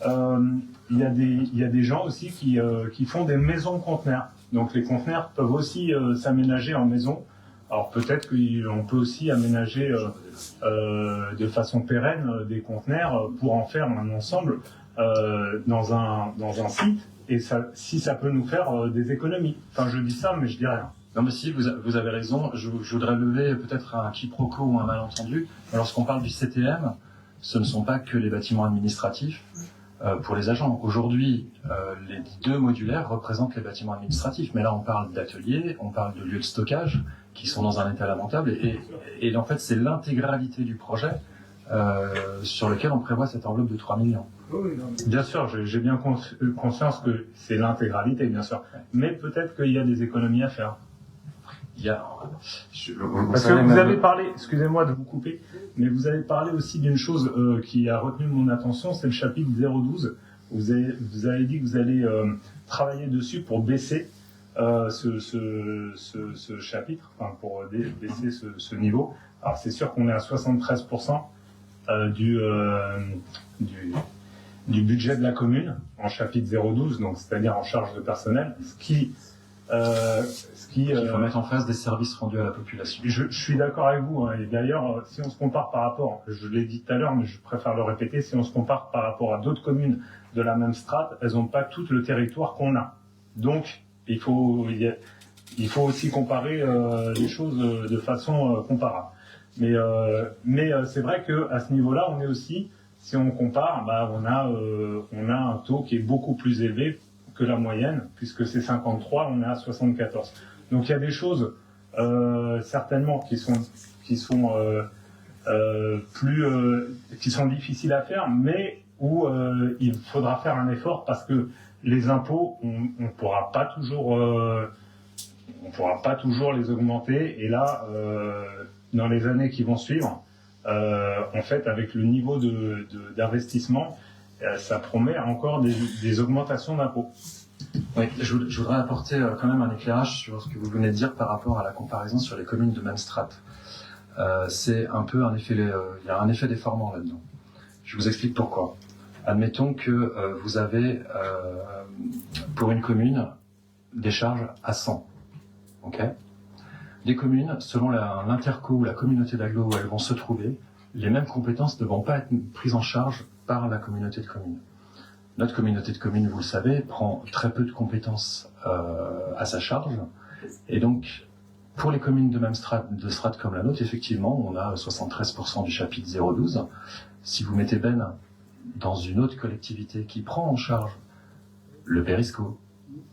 [SPEAKER 6] Il y a des gens aussi qui font des maisons conteneurs. Donc les conteneurs peuvent aussi s'aménager en maison. Alors peut-être qu'on peut aussi aménager de façon pérenne des conteneurs pour en faire un ensemble dans un site, et si ça peut nous faire des économies. Enfin, je dis ça, mais je dis rien.
[SPEAKER 4] Non, mais si, vous avez raison. Je voudrais lever peut-être un quiproquo ou un malentendu. Lorsqu'on parle du CTM, ce ne sont pas que les bâtiments administratifs pour les agents. Aujourd'hui, les 2 modulaires représentent les bâtiments administratifs, mais là on parle d'ateliers, on parle de lieux de stockage qui sont dans un état lamentable, et en fait c'est l'intégralité du projet sur lequel on prévoit cette enveloppe de 3 millions.
[SPEAKER 6] Bien sûr, j'ai bien conscience que c'est l'intégralité, bien sûr, mais peut-être qu'il y a des économies à faire. Parce que vous avez parlé, excusez-moi de vous couper, mais vous avez parlé aussi d'une chose qui a retenu mon attention, c'est le chapitre 012. Vous avez dit que vous allez travailler dessus pour baisser ce chapitre, enfin pour baisser ce niveau. Alors c'est sûr qu'on est à 73% du budget de la commune en chapitre 012, donc c'est-à-dire en charge de personnel, ce qui
[SPEAKER 4] il faut mettre en face des services rendus à la population.
[SPEAKER 6] Je suis d'accord avec vous, hein, et d'ailleurs, si on se compare par rapport, je l'ai dit tout à l'heure, mais je préfère le répéter, si on se compare par rapport à d'autres communes de la même strate, elles n'ont pas tout le territoire qu'on a. Donc, il faut aussi comparer les choses de façon comparable. Mais c'est vrai qu'à ce niveau-là, on est aussi, si on compare, on a un taux qui est beaucoup plus élevé que la moyenne, puisque c'est 53, on est à 74. Donc il y a des choses certainement qui sont difficiles à faire, mais où il faudra faire un effort parce que les impôts, on pourra pas toujours les augmenter. Et là, dans les années qui vont suivre, en fait, avec le niveau d'investissement, ça promet encore des augmentations d'impôts.
[SPEAKER 4] Oui, je voudrais apporter quand même un éclairage sur ce que vous venez de dire par rapport à la comparaison sur les communes de même strate. C'est un peu un effet, il y a un effet déformant là-dedans. Je vous explique pourquoi. Admettons que vous avez pour une commune des charges à 100. Okay, des communes, selon l'interco ou la communauté d'agglo où elles vont se trouver, les mêmes compétences ne vont pas être prises en charge par la communauté de communes. Notre communauté de communes, vous le savez, prend très peu de compétences à sa charge. Et donc, pour les communes de même strate comme la nôtre, effectivement, on a 73% du chapitre 012. Si vous mettez Ben dans une autre collectivité qui prend en charge le périsco,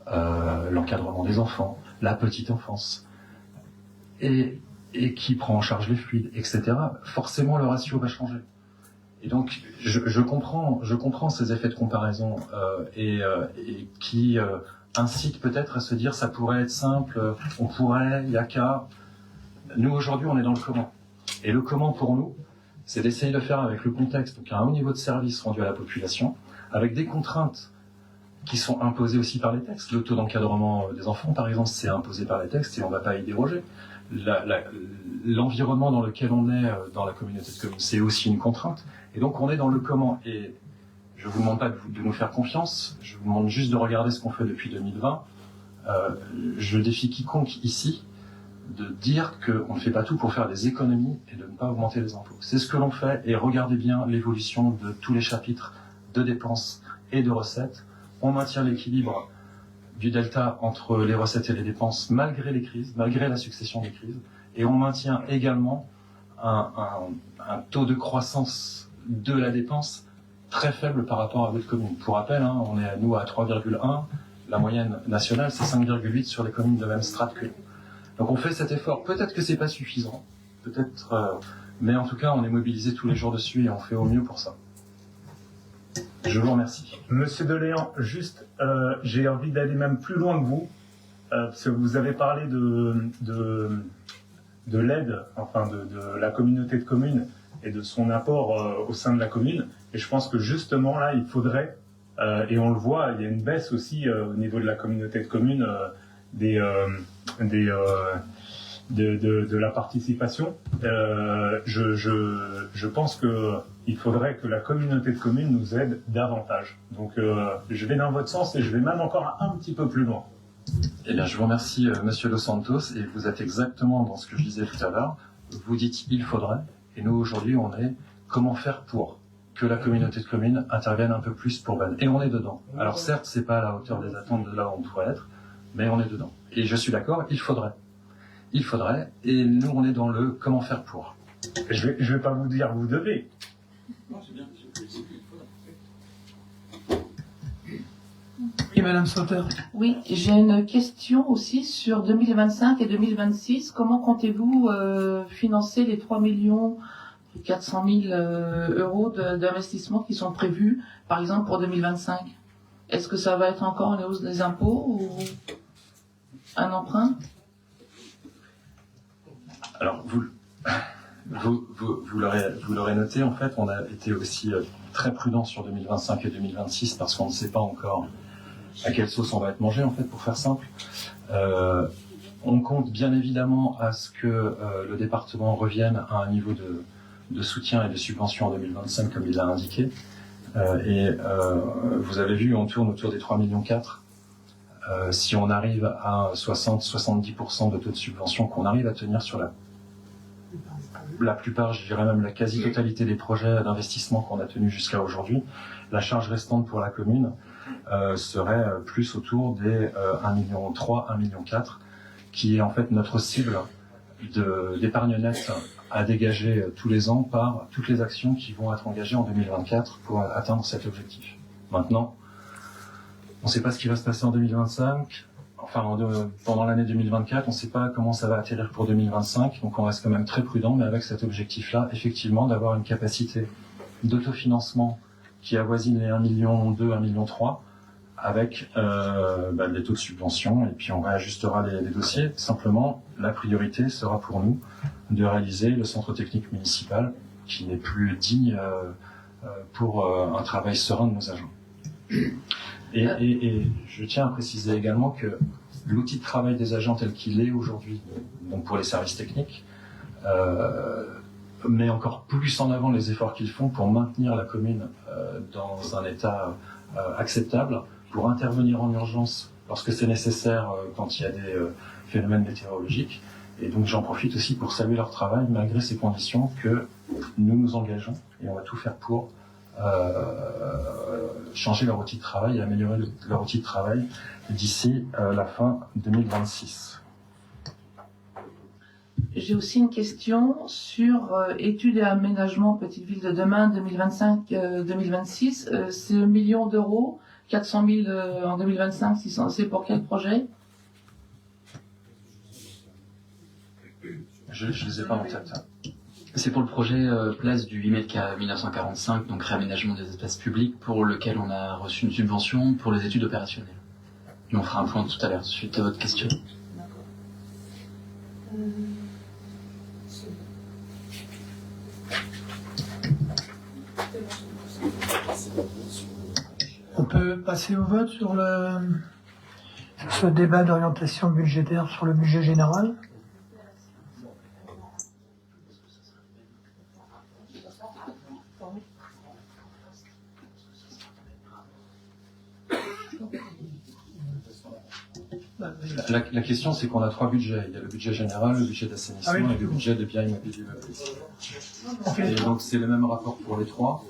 [SPEAKER 4] l'encadrement des enfants, la petite enfance, et qui prend en charge les fluides, etc., forcément le ratio va changer. Et donc, je comprends ces effets de comparaison et qui incitent peut-être à se dire ça pourrait être simple, on pourrait, il n'y a qu'à. Nous, aujourd'hui, on est dans le comment. Et le comment, pour nous, c'est d'essayer de faire avec le contexte, donc un haut niveau de service rendu à la population, avec des contraintes qui sont imposées aussi par les textes. Le taux d'encadrement des enfants, par exemple, c'est imposé par les textes et on ne va pas y déroger. L'environnement dans lequel on est dans la communauté de communes, c'est aussi une contrainte. Et donc on est dans le comment. Et je ne vous demande pas de nous faire confiance, je vous demande juste de regarder ce qu'on fait depuis 2020. Je défie quiconque ici de dire qu'on ne fait pas tout pour faire des économies et de ne pas augmenter les impôts. C'est ce que l'on fait et regardez bien l'évolution de tous les chapitres de dépenses et de recettes. On maintient l'équilibre du delta entre les recettes et les dépenses malgré les crises, malgré la succession des crises. Et on maintient également un taux de croissance de la dépense très faible par rapport à d'autres communes. Pour rappel, hein, on est nous à 3,1, la moyenne nationale c'est 5,8 sur les communes de même strate que nous. Donc on fait cet effort. Peut-être que c'est pas suffisant, peut-être, mais en tout cas on est mobilisé tous les jours dessus et on fait au mieux pour ça. Je vous remercie.
[SPEAKER 6] Monsieur Deléan, juste, j'ai envie d'aller même plus loin que vous, parce que vous avez parlé de l'aide, enfin de la communauté de communes et de son apport au sein de la commune. Et je pense que justement là, il faudrait, et on le voit, il y a une baisse aussi au niveau de la communauté de communes de la participation. Je pense qu'il faudrait que la communauté de communes nous aide davantage. Donc je vais dans votre sens et je vais même encore un petit peu plus loin.
[SPEAKER 4] Eh bien, je vous remercie, Monsieur Dos Santos, et vous êtes exactement dans ce que je disais tout à l'heure. Vous dites il faudrait, et nous aujourd'hui on est comment faire pour que la communauté de communes intervienne un peu plus pour Ben. Et on est dedans. Alors certes, c'est pas à la hauteur des attentes de là où on pourrait être, mais on est dedans. Et je suis d'accord, il faudrait. Il faudrait, et nous on est dans le comment faire pour.
[SPEAKER 6] Je vais pas vous dire vous devez.
[SPEAKER 4] Non, c'est bien.
[SPEAKER 1] Oui, Madame Sauter.
[SPEAKER 5] Oui, j'ai une question aussi sur 2025 et 2026. Comment comptez-vous financer les 3 400 000 euros d'investissement qui sont prévus, par exemple, pour 2025 ? Est-ce que ça va être encore une hausse des impôts ou un emprunt ?
[SPEAKER 4] Alors, vous l'aurez noté, en fait, on a été aussi très prudent sur 2025 et 2026 parce qu'on ne sait pas encore à quelle sauce on va être mangé, en fait, pour faire simple. On compte bien évidemment à ce que le département revienne à un niveau de soutien et de subvention en 2025, comme il l'a indiqué. Vous avez vu, on tourne autour des 3,4 millions. Si on arrive à 60-70% de taux de subvention qu'on arrive à tenir sur la plupart, je dirais même la quasi-totalité des projets d'investissement qu'on a tenus jusqu'à aujourd'hui, la charge restante pour la commune serait plus autour des 1,3 million, 1,4 million, qui est en fait notre cible d'épargne nette à dégager tous les ans par toutes les actions qui vont être engagées en 2024 pour atteindre cet objectif. Maintenant, on ne sait pas ce qui va se passer en 2025, enfin pendant l'année 2024, on ne sait pas comment ça va atterrir pour 2025, donc on reste quand même très prudent, mais avec cet objectif-là, effectivement, d'avoir une capacité d'autofinancement qui avoisinent les 1,2 million, 1,3 million, avec des taux de subvention, et puis on réajustera les dossiers. Simplement, la priorité sera pour nous de réaliser le centre technique municipal, qui n'est plus digne pour un travail serein de nos agents. Et je tiens à préciser également que l'outil de travail des agents tel qu'il est aujourd'hui, donc pour les services techniques, met encore plus en avant les efforts qu'ils font pour maintenir la commune dans un état acceptable, pour intervenir en urgence lorsque c'est nécessaire quand il y a des phénomènes météorologiques. Et donc j'en profite aussi pour saluer leur travail malgré ces conditions que nous nous engageons, et on va tout faire pour changer leur outil de travail et améliorer leur outil de travail d'ici la fin 2026.
[SPEAKER 5] J'ai aussi une question sur études et aménagement Petite Ville de demain 2025-2026. C'est 1 million d'euros, 400 000 en 2025, c'est pour quel projet?
[SPEAKER 4] Je les ai pas en tête.
[SPEAKER 12] C'est pour le projet place du 8 mètres carrés 1945, donc réaménagement des espaces publics, pour lequel on a reçu une subvention pour les études opérationnelles. Et on fera un point tout à l'heure suite à votre question.
[SPEAKER 1] On peut passer au vote sur ce débat d'orientation budgétaire sur le budget général.
[SPEAKER 4] La question, c'est qu'on a 3 budgets. Il y a le budget général, le budget d'assainissement et le budget de biens immobiliers. Et donc c'est le même rapport pour les 3.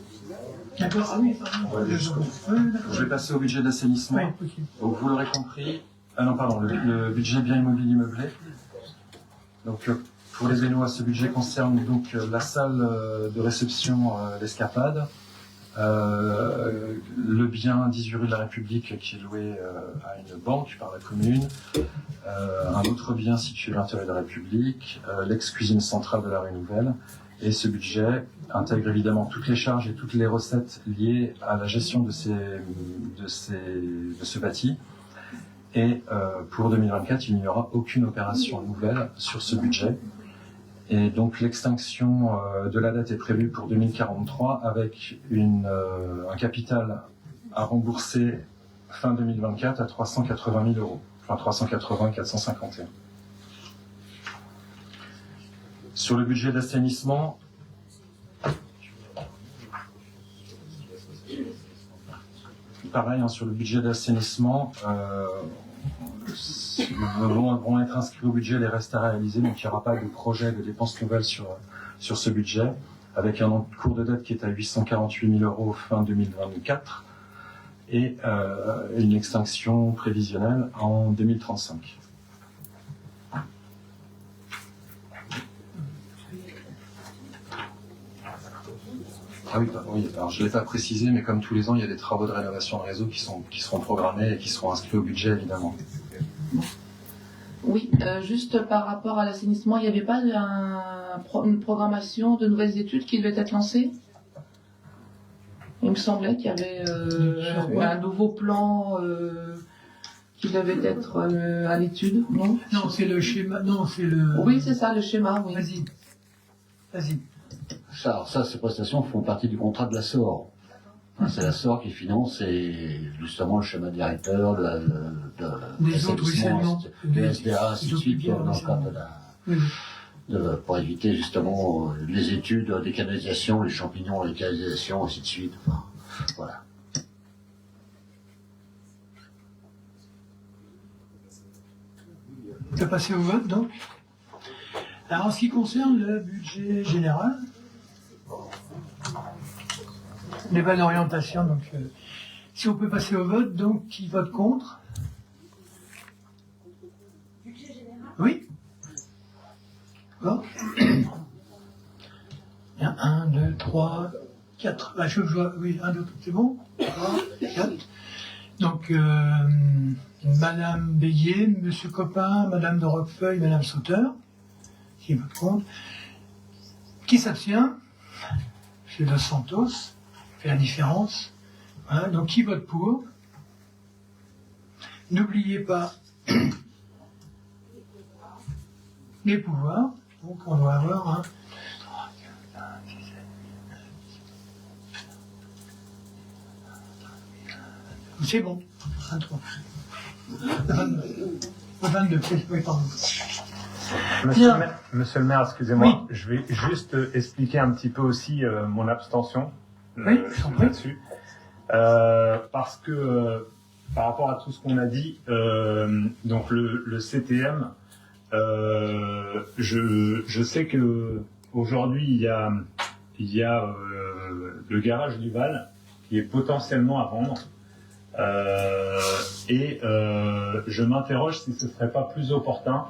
[SPEAKER 1] D'accord, ah oui,
[SPEAKER 4] Je vais passer au budget d'assainissement.
[SPEAKER 1] Oui,
[SPEAKER 4] Donc vous l'aurez compris. Ah non, pardon, le budget biens immobiliers meublés. Donc pour les Bénois, ce budget concerne donc la salle de réception l'Escapade, le bien 18 rue de la République qui est loué à une banque par la commune, un autre bien situé à l'intérieur de la République, l'ex-cuisine centrale de la rue Nouvelle. Et ce budget intègre évidemment toutes les charges et toutes les recettes liées à la gestion de ce bâti. Et pour 2024, il n'y aura aucune opération nouvelle sur ce budget. Et donc l'extinction de la dette est prévue pour 2043 avec un capital à rembourser fin 2024 à 380 000 euros. Enfin 380 451. Sur le budget d'assainissement, pareil, sur le budget d'assainissement, vont être inscrits au budget les restes à réaliser, donc il n'y aura pas de projet de dépenses nouvelles sur ce budget, avec un encours de dette qui est à 848 000 euros fin 2024 et une extinction prévisionnelle en 2035. Ah oui, alors je ne l'ai pas précisé, mais comme tous les ans, il y a des travaux de rénovation de réseau qui seront programmés et qui seront inscrits au budget, évidemment.
[SPEAKER 5] Oui, juste par rapport à l'assainissement, il n'y avait pas une programmation de nouvelles études qui devait être lancée? Il me semblait qu'il y avait un nouveau plan qui devait être à l'étude, non?
[SPEAKER 1] Non, c'est le schéma. Non, c'est le.
[SPEAKER 5] Oui, c'est ça, le schéma, oui.
[SPEAKER 1] Vas-y.
[SPEAKER 8] Ça, ces prestations font partie du contrat de la SOR. C'est la SOR qui finance justement le schéma directeur,
[SPEAKER 1] des autres ruissellements,
[SPEAKER 8] le SDA, ainsi de suite, dans le cadre pour éviter justement les études des canalisations, les champignons, les canalisations, ainsi de suite. Enfin, voilà.
[SPEAKER 1] On peut passer au vote, donc. Alors, en ce qui concerne le budget général, débat d'orientation, donc si on peut passer au vote, donc qui vote contre?
[SPEAKER 9] Budget général?
[SPEAKER 1] Oui. D'accord. Il y a 1, 2, 3, 4. Bah, je vois, oui, 1, 2, c'est bon. 3, 4. Donc, Madame Béguier, Monsieur Copin, Madame de Roquefeuille, Madame Sauteur, qui vote contre. Qui s'abstient? Monsieur Dos Santos. fait la différence. Voilà, donc qui vote pour? N'oubliez pas les pouvoirs. Donc on doit avoir un... C'est bon. 23. 22. Oui, pardon.
[SPEAKER 6] Monsieur le maire, excusez-moi,
[SPEAKER 1] Oui.
[SPEAKER 6] je vais juste expliquer un petit peu aussi mon abstention
[SPEAKER 1] Oui, je t'en prie.
[SPEAKER 6] là-dessus. Parce que par rapport à tout ce qu'on a dit, donc le CTM, je sais que aujourd'hui il y a le garage du Val qui est potentiellement à vendre. Je m'interroge si ce serait pas plus opportun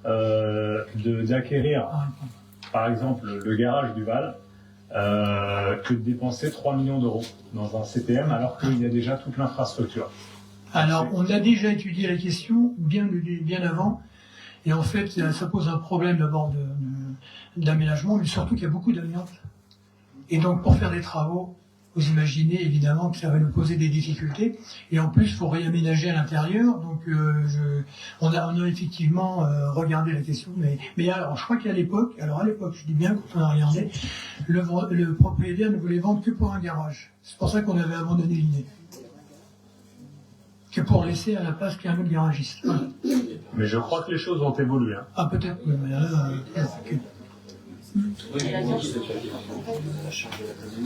[SPEAKER 6] d'acquérir, par exemple, le garage du Val, que de dépenser 3 millions d'euros dans un CTM alors qu'il y a déjà toute l'infrastructure.
[SPEAKER 1] Alors, on a déjà étudié la question bien avant, et en fait, ça pose un problème d'abord d'aménagement, mais surtout qu'il y a beaucoup d'amiante. Et donc, pour faire des travaux, vous imaginez évidemment que ça va nous poser des difficultés, et en plus, il faut réaménager à l'intérieur. Donc, on a effectivement regardé la question, mais alors, je crois qu'à l'époque, je dis bien quand on a regardé, le propriétaire ne voulait vendre que pour un garage. C'est pour ça qu'on avait abandonné l'idée. Que pour laisser à la place qu'il y ait un autre garagiste. Voilà.
[SPEAKER 6] Mais je crois que les choses ont évolué. Hein.
[SPEAKER 1] Ah, peut-être, mais là,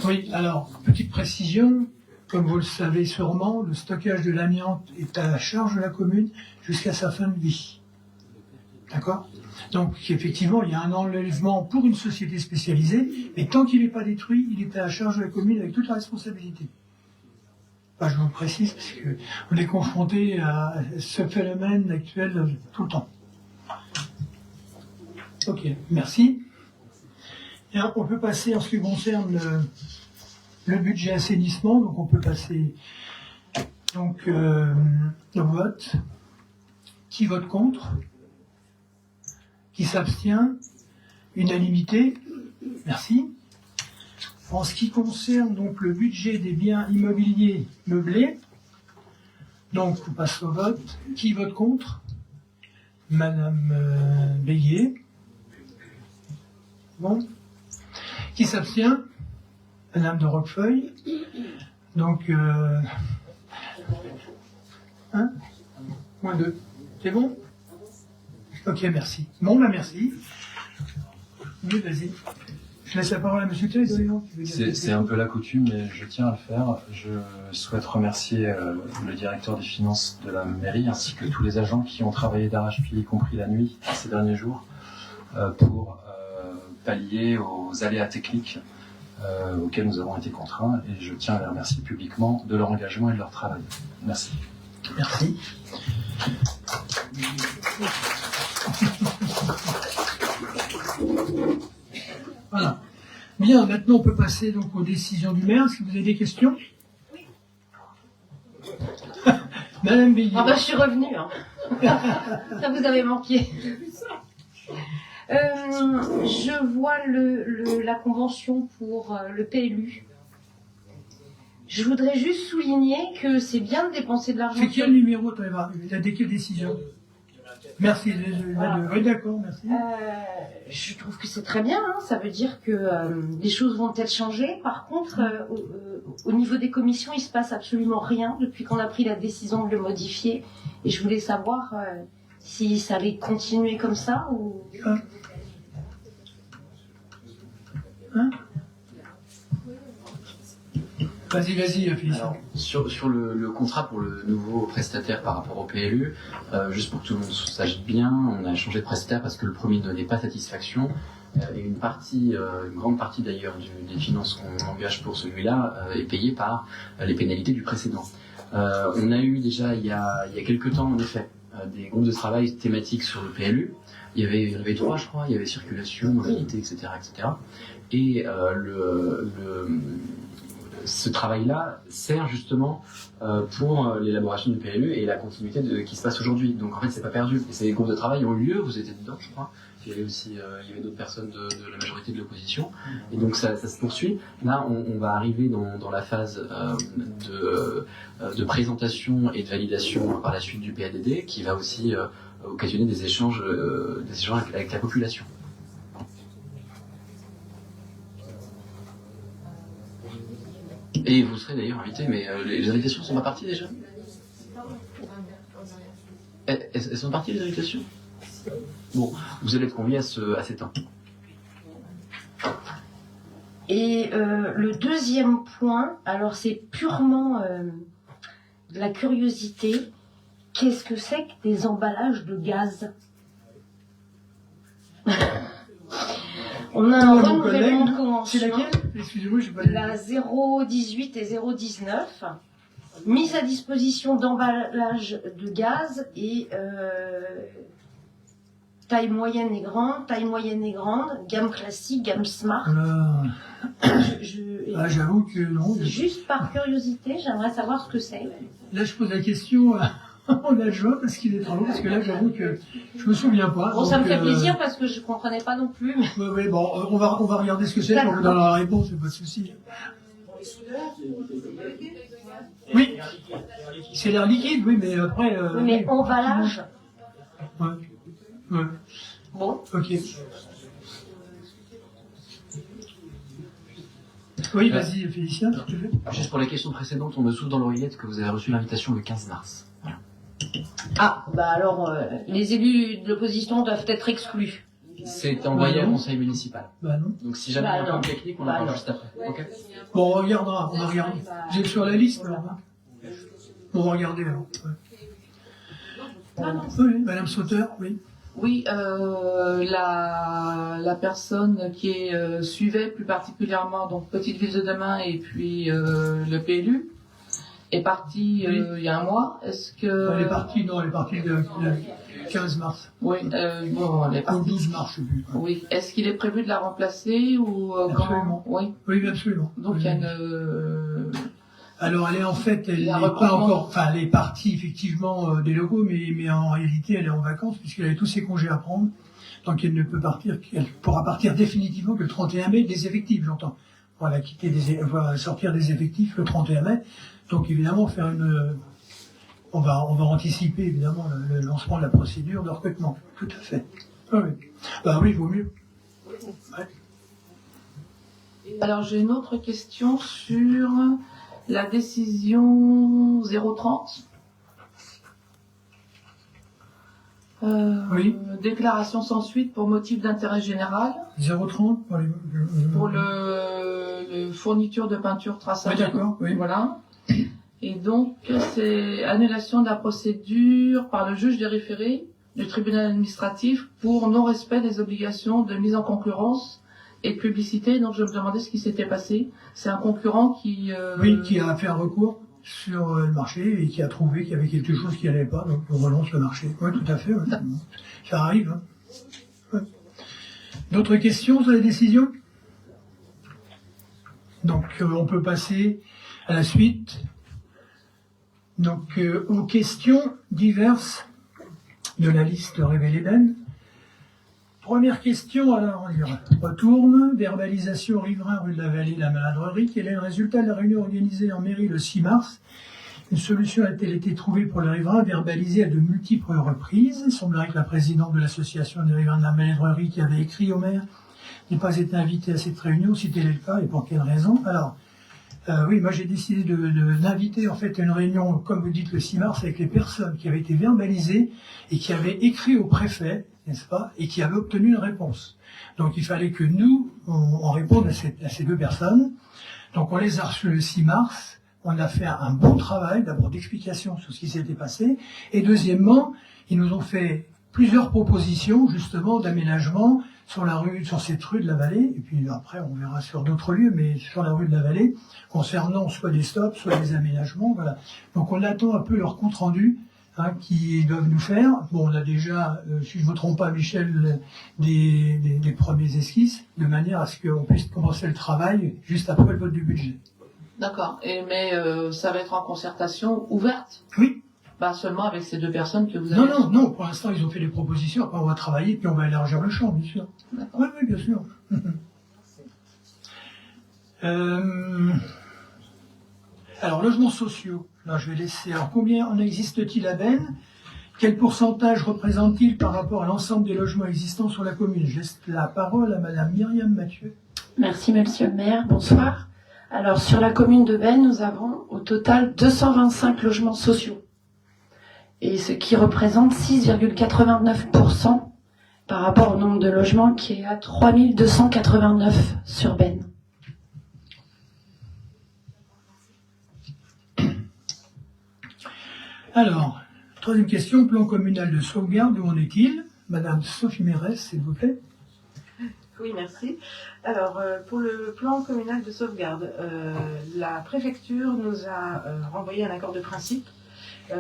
[SPEAKER 1] Oui, alors, petite précision, comme vous le savez sûrement, le stockage de l'amiante est à la charge de la commune jusqu'à sa fin de vie. D'accord? Donc, effectivement, il y a un enlèvement pour une société spécialisée, mais tant qu'il n'est pas détruit, il est à la charge de la commune avec toute la responsabilité. Enfin, je vous le précise, parce qu'on est confronté à ce phénomène actuel tout le temps. Ok, merci. Et alors, on peut passer en ce qui concerne le budget assainissement, donc on peut passer donc au vote. Qui vote contre? Qui s'abstient? Unanimité. Merci. En ce qui concerne donc le budget des biens immobiliers meublés, donc on passe au vote. Qui vote contre? Madame Béguier. Bon. Qui s'abstient? Madame de Roquefeuille. Donc, moins 2. C'est bon? Ok, merci. Bon, bah merci. Oui, vas-y. Je laisse la parole à M. Théodore.
[SPEAKER 4] C'est un peu la coutume, mais je tiens à le faire. Je souhaite remercier le directeur des finances de la mairie, ainsi que tous les agents qui ont travaillé d'arrache-pied, y compris la nuit, ces derniers jours, pour pallier aux aléas techniques auxquels nous avons été contraints, et je tiens à les remercier publiquement de leur engagement et de leur travail. Merci.
[SPEAKER 1] Merci. Voilà. Bien, maintenant on peut passer donc aux décisions du maire. Est-ce que vous avez des questions? Oui. Madame Béguier.
[SPEAKER 11] Ah bah, je suis revenue. Hein. Ça vous avait manqué. Je vois la convention pour le PLU. Je voudrais juste souligner que c'est bien de dépenser de l'argent.
[SPEAKER 1] C'est quel numéro, tu as des quelles décisions? Merci, oui, d'accord, merci.
[SPEAKER 11] Je trouve que c'est très bien, hein. Ça veut dire que les choses vont peut-être changer. Par contre, au niveau des commissions, il se passe absolument rien depuis qu'on a pris la décision de le modifier. Et je voulais savoir si ça allait continuer comme ça ou...
[SPEAKER 1] Vas-y, Félix.
[SPEAKER 12] Sur le contrat pour le nouveau prestataire par rapport au PLU, juste pour que tout le monde sache bien, on a changé de prestataire parce que le premier ne donnait pas satisfaction. Et une grande partie d'ailleurs des finances qu'on engage pour celui-là est payée par les pénalités du précédent. On a eu déjà il y a quelques temps en effet des groupes de travail thématiques sur le PLU. Il y en avait 3 je crois, il y avait circulation, mobilité, etc. etc. Et ce travail-là sert justement pour l'élaboration du PLU et la continuité qui se passe aujourd'hui. Donc en fait, c'est pas perdu. Et ces groupes de travail ont eu lieu, vous étiez dedans, je crois. Il y avait aussi il y avait d'autres personnes de la majorité de l'opposition. Et donc ça se poursuit. Là, on va arriver dans la phase de présentation et de validation par la suite du PADD, qui va aussi occasionner des échanges avec la population. Et vous serez d'ailleurs invité, mais les invitations sont pas parties déjà? Elles sont parties, les invitations? Bon, vous allez être conviés à ces temps.
[SPEAKER 11] Et le deuxième point, alors c'est purement de la curiosité. Qu'est-ce que c'est que des emballages de gaz? On a un renouvellement de convention.
[SPEAKER 1] C'est laquelle? Excusez-moi, je pas
[SPEAKER 11] la 018 et 019. Mise à disposition d'emballages de gaz et taille moyenne et grande, gamme classique, gamme smart.
[SPEAKER 1] J'avoue que non.
[SPEAKER 11] Juste par curiosité, j'aimerais savoir ce que c'est.
[SPEAKER 1] Là, je pose la question en adjoint parce qu'il est trop long, parce que là, j'avoue que je me souviens pas.
[SPEAKER 11] Bon,
[SPEAKER 1] donc,
[SPEAKER 11] ça me fait plaisir parce que je comprenais pas non plus. Mais...
[SPEAKER 1] Oui, bon, on va regarder ce que c'est, on vous donnera la réponse, c'est pas de souci. Oui, c'est l'air liquide, oui, mais après...
[SPEAKER 11] mais emballage.
[SPEAKER 1] Ouais.
[SPEAKER 11] Bon.
[SPEAKER 1] Ok. Oui, vas-y, Félicien, si tu veux.
[SPEAKER 12] Juste pour la question précédente, on me souffle dans l'oreillette que vous avez reçu l'invitation le 15 mars. Voilà.
[SPEAKER 11] Ah, bah alors, les élus de l'opposition doivent être exclus.
[SPEAKER 12] C'est envoyé au conseil municipal.
[SPEAKER 1] Bah non.
[SPEAKER 12] Donc si jamais il y a un problème technique, on en parle juste après. Okay.
[SPEAKER 1] Bon, on regardera. Vous êtes sur la liste, alors, hein. On va regarder, alors. Ouais. Oui, Madame Sauter, oui.
[SPEAKER 5] Oui, la personne qui suivait plus particulièrement donc Petite Ville de demain et puis le PLU est partie il y a un mois. Est-ce que
[SPEAKER 1] Elle est partie le 15 mars.
[SPEAKER 5] Oui, bon, elle est partie.
[SPEAKER 1] Au 12 mars, je sais plus.
[SPEAKER 5] Oui. Est-ce qu'il est prévu de la remplacer ou
[SPEAKER 1] absolument.
[SPEAKER 5] Oui.
[SPEAKER 1] Oui, absolument.
[SPEAKER 5] Donc il y a une.
[SPEAKER 1] Alors elle n'est pas encore, enfin elle est partie effectivement des locaux, mais en réalité elle est en vacances puisqu'elle avait tous ses congés à prendre, donc elle ne peut partir, elle pourra partir définitivement que le 31 mai des effectifs, j'entends. Voilà, voilà, sortir des effectifs le 31 mai. Donc évidemment on va anticiper évidemment le lancement de la procédure de recrutement. Tout à fait. Ah oui. Bah oui, il vaut mieux. Ouais.
[SPEAKER 5] Alors j'ai une autre question sur la décision 030.
[SPEAKER 1] Oui.
[SPEAKER 5] Déclaration sans suite pour motif d'intérêt général.
[SPEAKER 1] 030
[SPEAKER 5] pour le fourniture de peinture traçage.
[SPEAKER 1] Oui, d'accord. Oui.
[SPEAKER 5] Voilà. Et donc c'est annulation de la procédure par le juge des référés du tribunal administratif pour non-respect des obligations de mise en concurrence et de publicité. Donc je me demandais ce qui s'était passé. C'est un concurrent qui...
[SPEAKER 1] Oui, qui a fait un recours sur le marché et qui a trouvé qu'il y avait quelque chose qui n'allait pas, donc on relance le marché. Oui, tout à fait. Ouais. Ça arrive. Hein. Ouais. D'autres questions sur les décisions? Donc on peut passer à la suite. Donc aux questions diverses de la liste révélée d'Anne. Première question, alors on y retourne. Verbalisation riverain rue de la Vallée de la Maladrerie. Quel est le résultat de la réunion organisée en mairie le 6 mars? Une solution a-t-elle été trouvée pour les riverains, verbalisée à de multiples reprises? Il semblerait que la présidente de l'association des riverains de la Maladrerie, qui avait écrit au maire, n'ait pas été invitée à cette réunion, si tel est le cas, et pour quelle raison? Alors, oui, moi j'ai décidé d'inviter en fait une réunion, comme vous dites, le 6 mars, avec les personnes qui avaient été verbalisées et qui avaient écrit au préfet, n'est-ce pas, et qui avaient obtenu une réponse. Donc il fallait que nous, on réponde à ces deux personnes. Donc on les a reçus le 6 mars, on a fait un bon travail, d'abord d'explication sur ce qui s'était passé, et deuxièmement, ils nous ont fait plusieurs propositions, justement, d'aménagement sur cette rue de la Vallée, et puis après on verra sur d'autres lieux, mais sur la rue de la Vallée, concernant soit des stops, soit des aménagements, voilà. Donc on attend un peu leur compte rendu, qu'ils doivent nous faire. Bon, on a déjà, si je ne me trompe pas, Michel, des premiers esquisses, de manière à ce qu'on puisse commencer le travail juste après le vote du budget.
[SPEAKER 5] D'accord. Mais ça va être en concertation ouverte?
[SPEAKER 1] Oui.
[SPEAKER 5] Pas seulement avec ces deux personnes que vous avez...
[SPEAKER 1] Non, pour l'instant, ils ont fait des propositions. Après, on va travailler, puis on va élargir le champ, bien sûr. Oui, bien sûr. Alors, logements sociaux. Là, je vais laisser... Alors, combien en existe-t-il à Bennes? Quel pourcentage représente-t-il par rapport à l'ensemble des logements existants sur la commune? Je laisse la parole à Madame Myriam Mathieu.
[SPEAKER 13] Merci, Monsieur le maire. Bonsoir. Alors, sur la commune de Bennes, nous avons au total 225 logements sociaux. Et ce qui représente 6,89% par rapport au nombre de logements qui est à 3289 sur Bennes.
[SPEAKER 1] Alors, troisième question, plan communal de sauvegarde, où en est-il? Madame Sophie Mérès, s'il vous plaît.
[SPEAKER 14] Oui, merci. Alors, pour le plan communal de sauvegarde, la préfecture nous a renvoyé un accord de principe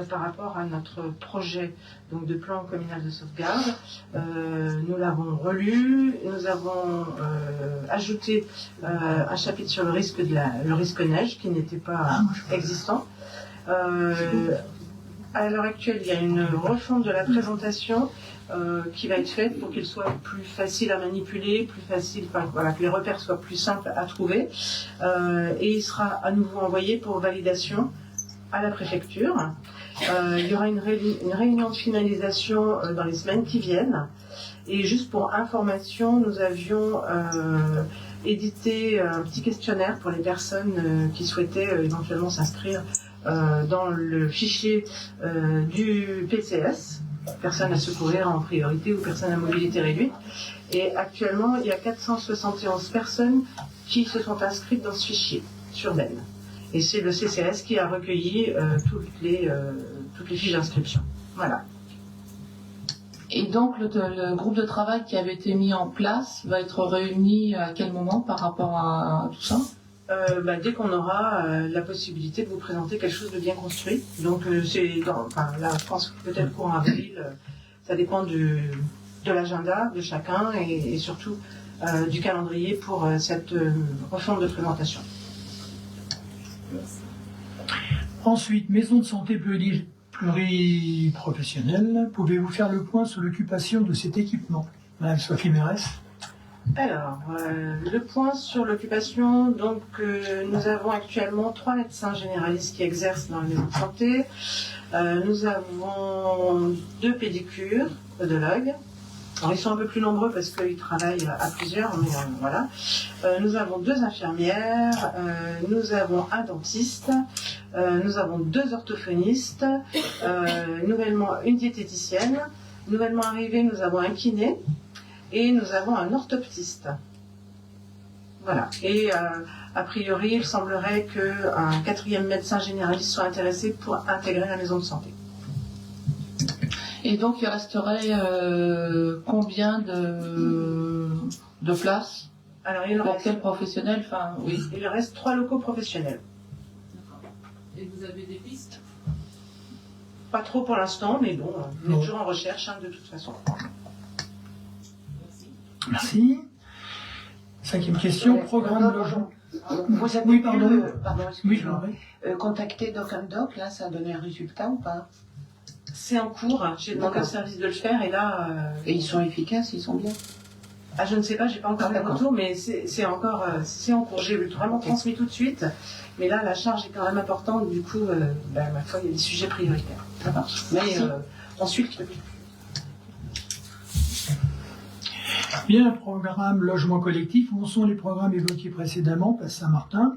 [SPEAKER 14] par rapport à notre projet donc, de plan communal de sauvegarde. Nous l'avons relu, nous avons ajouté un chapitre sur le risque neige qui n'était pas existant. À l'heure actuelle, il y a une refonte de la présentation qui va être faite pour qu'il soit plus facile à manipuler, plus facile, enfin, voilà, que les repères soient plus simples à trouver. Et il sera à nouveau envoyé pour validation à la préfecture. Il y aura une réunion de finalisation dans les semaines qui viennent. Et juste pour information, nous avions édité un petit questionnaire pour les personnes qui souhaitaient éventuellement s'inscrire dans le fichier du PCS, personnes à secourir en priorité ou personnes à mobilité réduite. Et actuellement, il y a 471 personnes qui se sont inscrites dans ce fichier sur Bennes. Et c'est le CCS qui a recueilli toutes les fiches d'inscription. Voilà.
[SPEAKER 5] Et donc, le groupe de travail qui avait été mis en place va être réuni à quel moment par rapport à tout ça?
[SPEAKER 14] Dès qu'on aura la possibilité de vous présenter quelque chose de bien construit. Donc, là, je pense peut-être courant avril, ça dépend de l'agenda de chacun et surtout du calendrier pour cette refonte de présentation.
[SPEAKER 1] Ensuite, maison de santé pluriprofessionnelle. Pouvez-vous faire le point sur l'occupation de cet équipement? Madame Sophie Mérès.
[SPEAKER 14] Alors, le point sur l'occupation, donc nous avons actuellement 3 médecins généralistes qui exercent dans la maison de santé. Nous avons 2 pédicures, podologues. Alors, ils sont un peu plus nombreux parce qu'ils travaillent à plusieurs, mais voilà. Nous avons 2 infirmières, nous avons un dentiste, nous avons 2 orthophonistes, nouvellement une diététicienne. Nouvellement arrivé, nous avons un kiné. Et nous avons un orthoptiste. Voilà. Et a priori, il semblerait qu'un 4e médecin généraliste soit intéressé pour intégrer la maison de santé.
[SPEAKER 5] Et donc, il resterait combien de places?
[SPEAKER 14] Alors,
[SPEAKER 5] pour quel professionnel? Enfin, oui.
[SPEAKER 14] Il reste 3 locaux professionnels.
[SPEAKER 5] Et vous avez des pistes?
[SPEAKER 14] Pas trop pour l'instant, mais bon, on est toujours en recherche de toute façon.
[SPEAKER 1] Merci. 5e question, programme logement.
[SPEAKER 3] Vous avez contacté Doc & Doc, là, ça a donné un résultat ou pas?
[SPEAKER 14] C'est en cours, j'ai demandé au service de le faire et là...
[SPEAKER 3] Et ils sont efficaces, ils sont bien?
[SPEAKER 14] Ah, je ne sais pas, j'ai pas encore le retour, mais c'est encore c'est en cours. J'ai vraiment transmis tout de suite, mais là, la charge est quand même importante, du coup, ma foi, il y a des sujets prioritaires. Ça marche. Mais on suit le truc.
[SPEAKER 1] Bien, programme logement collectif. Où sont les programmes évoqués précédemment? Place Saint-Martin.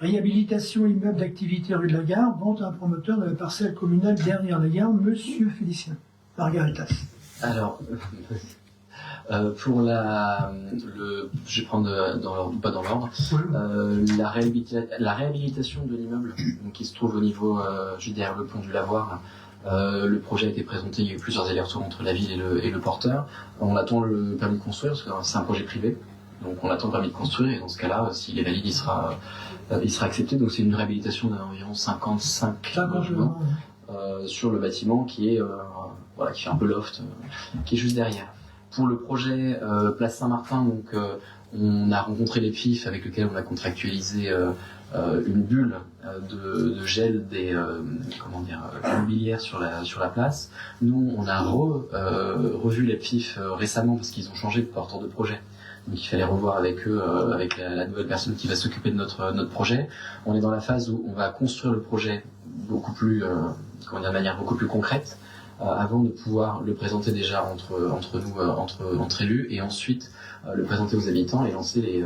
[SPEAKER 1] Réhabilitation immeuble d'activité rue de la Gare. Vente à un promoteur de la parcelle communale derrière la gare. Monsieur Félicien. Margaritas.
[SPEAKER 12] Alors, pour je vais prendre pas dans l'ordre. La réhabilitation de l'immeuble qui se trouve au niveau juste derrière le pont du Lavoir. Le projet a été présenté, il y a eu plusieurs allers-retours entre la ville et le porteur. On attend le permis de construire, parce que c'est un projet privé. Donc on attend le permis de construire, et dans ce cas-là, s'il est valide, il sera accepté. Donc c'est une réhabilitation d'environ 55 logements sur le bâtiment qui est qui fait un peu loft, qui est juste derrière. Pour le projet Place Saint-Martin, donc on a rencontré les PIF avec lesquels on a contractualisé une bulle de gel des immobilières sur la place. Nous, on a revu les PIF récemment parce qu'ils ont changé de porteur de projet. Donc il fallait revoir avec eux, avec la nouvelle personne qui va s'occuper de notre projet. On est dans la phase où on va construire le projet beaucoup plus, de manière beaucoup plus concrète, avant de pouvoir le présenter déjà entre nous, entre élus, et ensuite le présenter aux habitants et lancer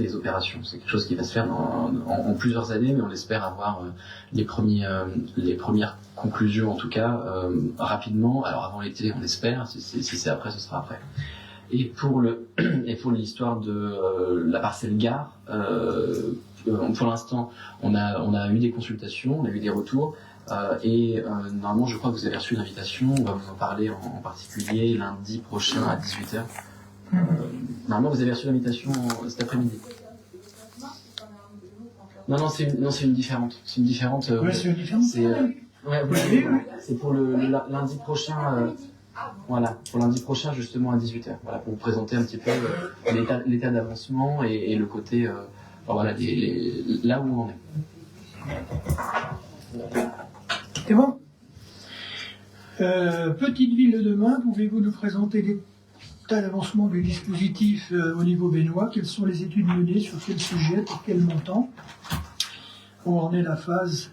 [SPEAKER 12] les opérations. C'est quelque chose qui va se faire en plusieurs années, mais on espère avoir les premières conclusions, en tout cas, rapidement. Alors avant l'été, on espère. Si c'est après, ce sera après. Et pour l'histoire de la parcelle gare, pour l'instant, on a eu des consultations, on a eu des retours. Et normalement, je crois que vous avez reçu une invitation. On va vous en parler en particulier lundi prochain à 18h. Normalement, vous avez reçu l'invitation cet après-midi. Non, c'est une différente. C'est une différente.
[SPEAKER 1] Ouais, c'est une différente.
[SPEAKER 12] C'est pour le lundi prochain. Voilà, pour lundi prochain, justement à 18h. Voilà, pour vous présenter un petit peu l'état d'avancement et le côté, voilà, là où on en est.
[SPEAKER 1] C'est bon. Petite ville de demain, pouvez-vous nous présenter l'état d'avancement du dispositif au niveau bénnois? Quelles sont les études menées, sur quel sujet, pour quel montant? Où en est la phase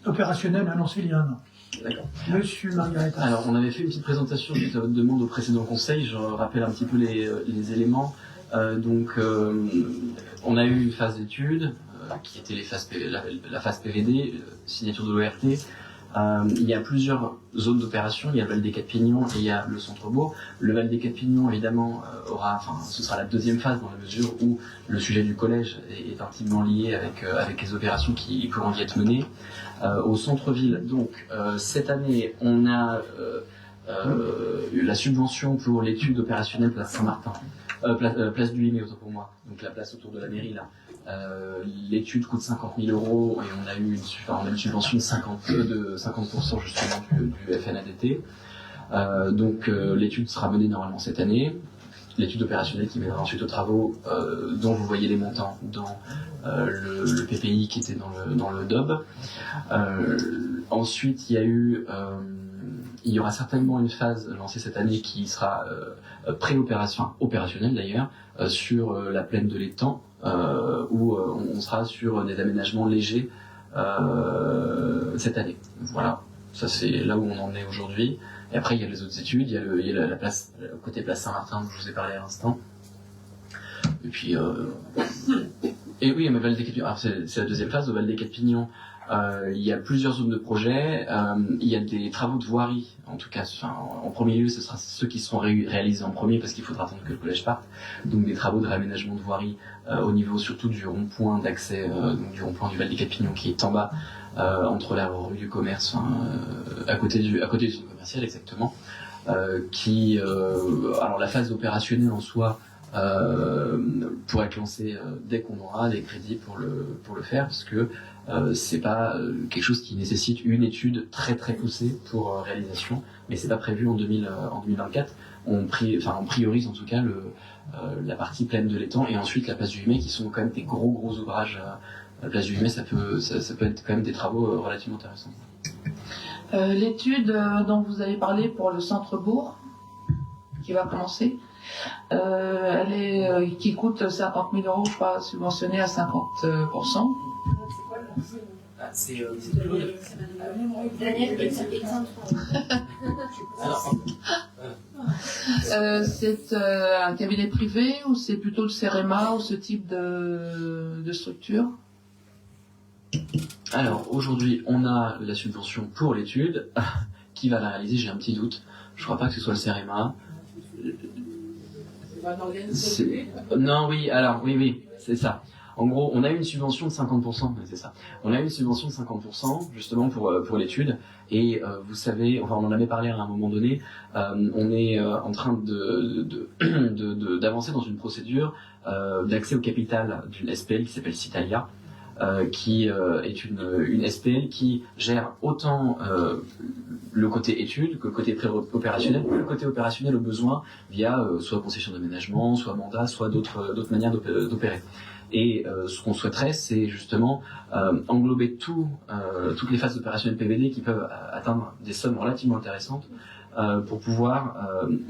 [SPEAKER 1] opérationnelle annoncée il y a un an?
[SPEAKER 12] D'accord.
[SPEAKER 1] Monsieur Margareta.
[SPEAKER 12] Alors, on avait fait une petite présentation suite à votre demande au précédent conseil. Je rappelle un petit peu les éléments. On a eu une phase d'études qui était la phase PVD, signature de l'ORT. Il y a plusieurs zones d'opération. Il y a le Val des Quatre-Pignons et il y a le centre-bourg. Le Val des Quatre-Pignons, évidemment, ce sera la deuxième phase dans la mesure où le sujet du collège est intimement lié avec les opérations qui pourront y être menées. Au centre-ville, donc, cette année, on a eu la subvention pour l'étude opérationnelle Place Saint-Martin, place du 8 mai, autant pour moi, donc la place autour de la mairie là. L'étude coûte 50 000 € et on a eu une subvention de 50% justement du FNADT. Donc l'étude sera menée normalement cette année. L'étude opérationnelle qui mènera ensuite aux travaux dont vous voyez les montants dans le PPI qui était dans le DOB. Ensuite, il y aura certainement une phase lancée cette année qui sera opérationnelle d'ailleurs, sur la plaine de l'Étang, où on sera sur des aménagements légers cette année. Voilà, ça c'est là où on en est aujourd'hui. Et après, il y a les autres études, il y a la place, côté Place Saint-Martin dont je vous ai parlé à l'instant. Et puis, et oui, mais Val des Quatre-Pignons, c'est la deuxième phase, au Val des Quatre-Pignons. Il y a plusieurs zones de projet, il y a des travaux de voirie, en tout cas, en premier lieu, ce sera ceux qui seront réalisés en premier parce qu'il faudra attendre que le collège parte. Donc des travaux de réaménagement de voirie au niveau surtout du rond-point d'accès, donc du rond-point du Val des Quatre-Pignons qui est en bas, entre la rue du commerce, à côté du centre commercial exactement, alors la phase opérationnelle en soi pourrait être lancée dès qu'on aura les crédits pour le faire, parce que c'est pas quelque chose qui nécessite une étude très très poussée pour réalisation, mais c'est pas prévu en 2024. On priorise en tout cas la partie plaine de l'étang et ensuite la place du 8 mai qui sont quand même des gros ouvrages. La place du 8 mai, ça peut être quand même des travaux relativement intéressants.
[SPEAKER 5] L'étude dont vous avez parlé pour le centre-bourg, qui va commencer, qui coûte 50 000 €, je crois, subventionnée à 50%.
[SPEAKER 12] C'est
[SPEAKER 5] un cabinet privé ou c'est plutôt le CEREMA ou ce type de structure?
[SPEAKER 12] Alors aujourd'hui, on a la subvention pour l'étude. Qui va la réaliser? J'ai un petit doute. Je ne crois pas que ce soit le CEREMA. Non, oui, alors oui, c'est ça. En gros, on a une subvention de 50%, c'est ça. On a une subvention de 50% justement pour l'étude. Et vous savez, enfin on en avait parlé à un moment donné, on est en train d'avancer dans une procédure d'accès au capital d'une SPL qui s'appelle Citalia. qui est une SPL qui gère autant le côté études que le côté pré-opérationnel, que le côté opérationnel au besoin via soit concession d'aménagement, soit mandat, soit d'autres manières d'opérer. Et ce qu'on souhaiterait, c'est justement englober toutes les phases opérationnelles PVD qui peuvent atteindre des sommes relativement intéressantes pour pouvoir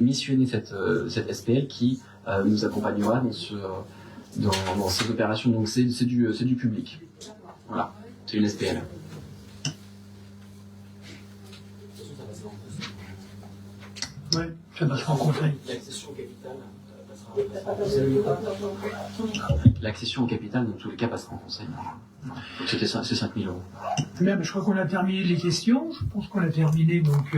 [SPEAKER 12] missionner cette SPL qui nous accompagnera dans ces opérations. Donc c'est du public. Voilà, c'est une SPL.
[SPEAKER 1] Oui, ça passera en conseil.
[SPEAKER 12] L'accession au capital, dans tous les cas, passera en conseil. C'est 5 000 euros.
[SPEAKER 1] Bien, je crois qu'on a terminé les questions. Je pense qu'on a terminé donc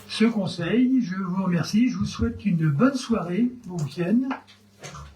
[SPEAKER 1] ce conseil. Je vous remercie. Je vous souhaite une bonne soirée, bon week-end.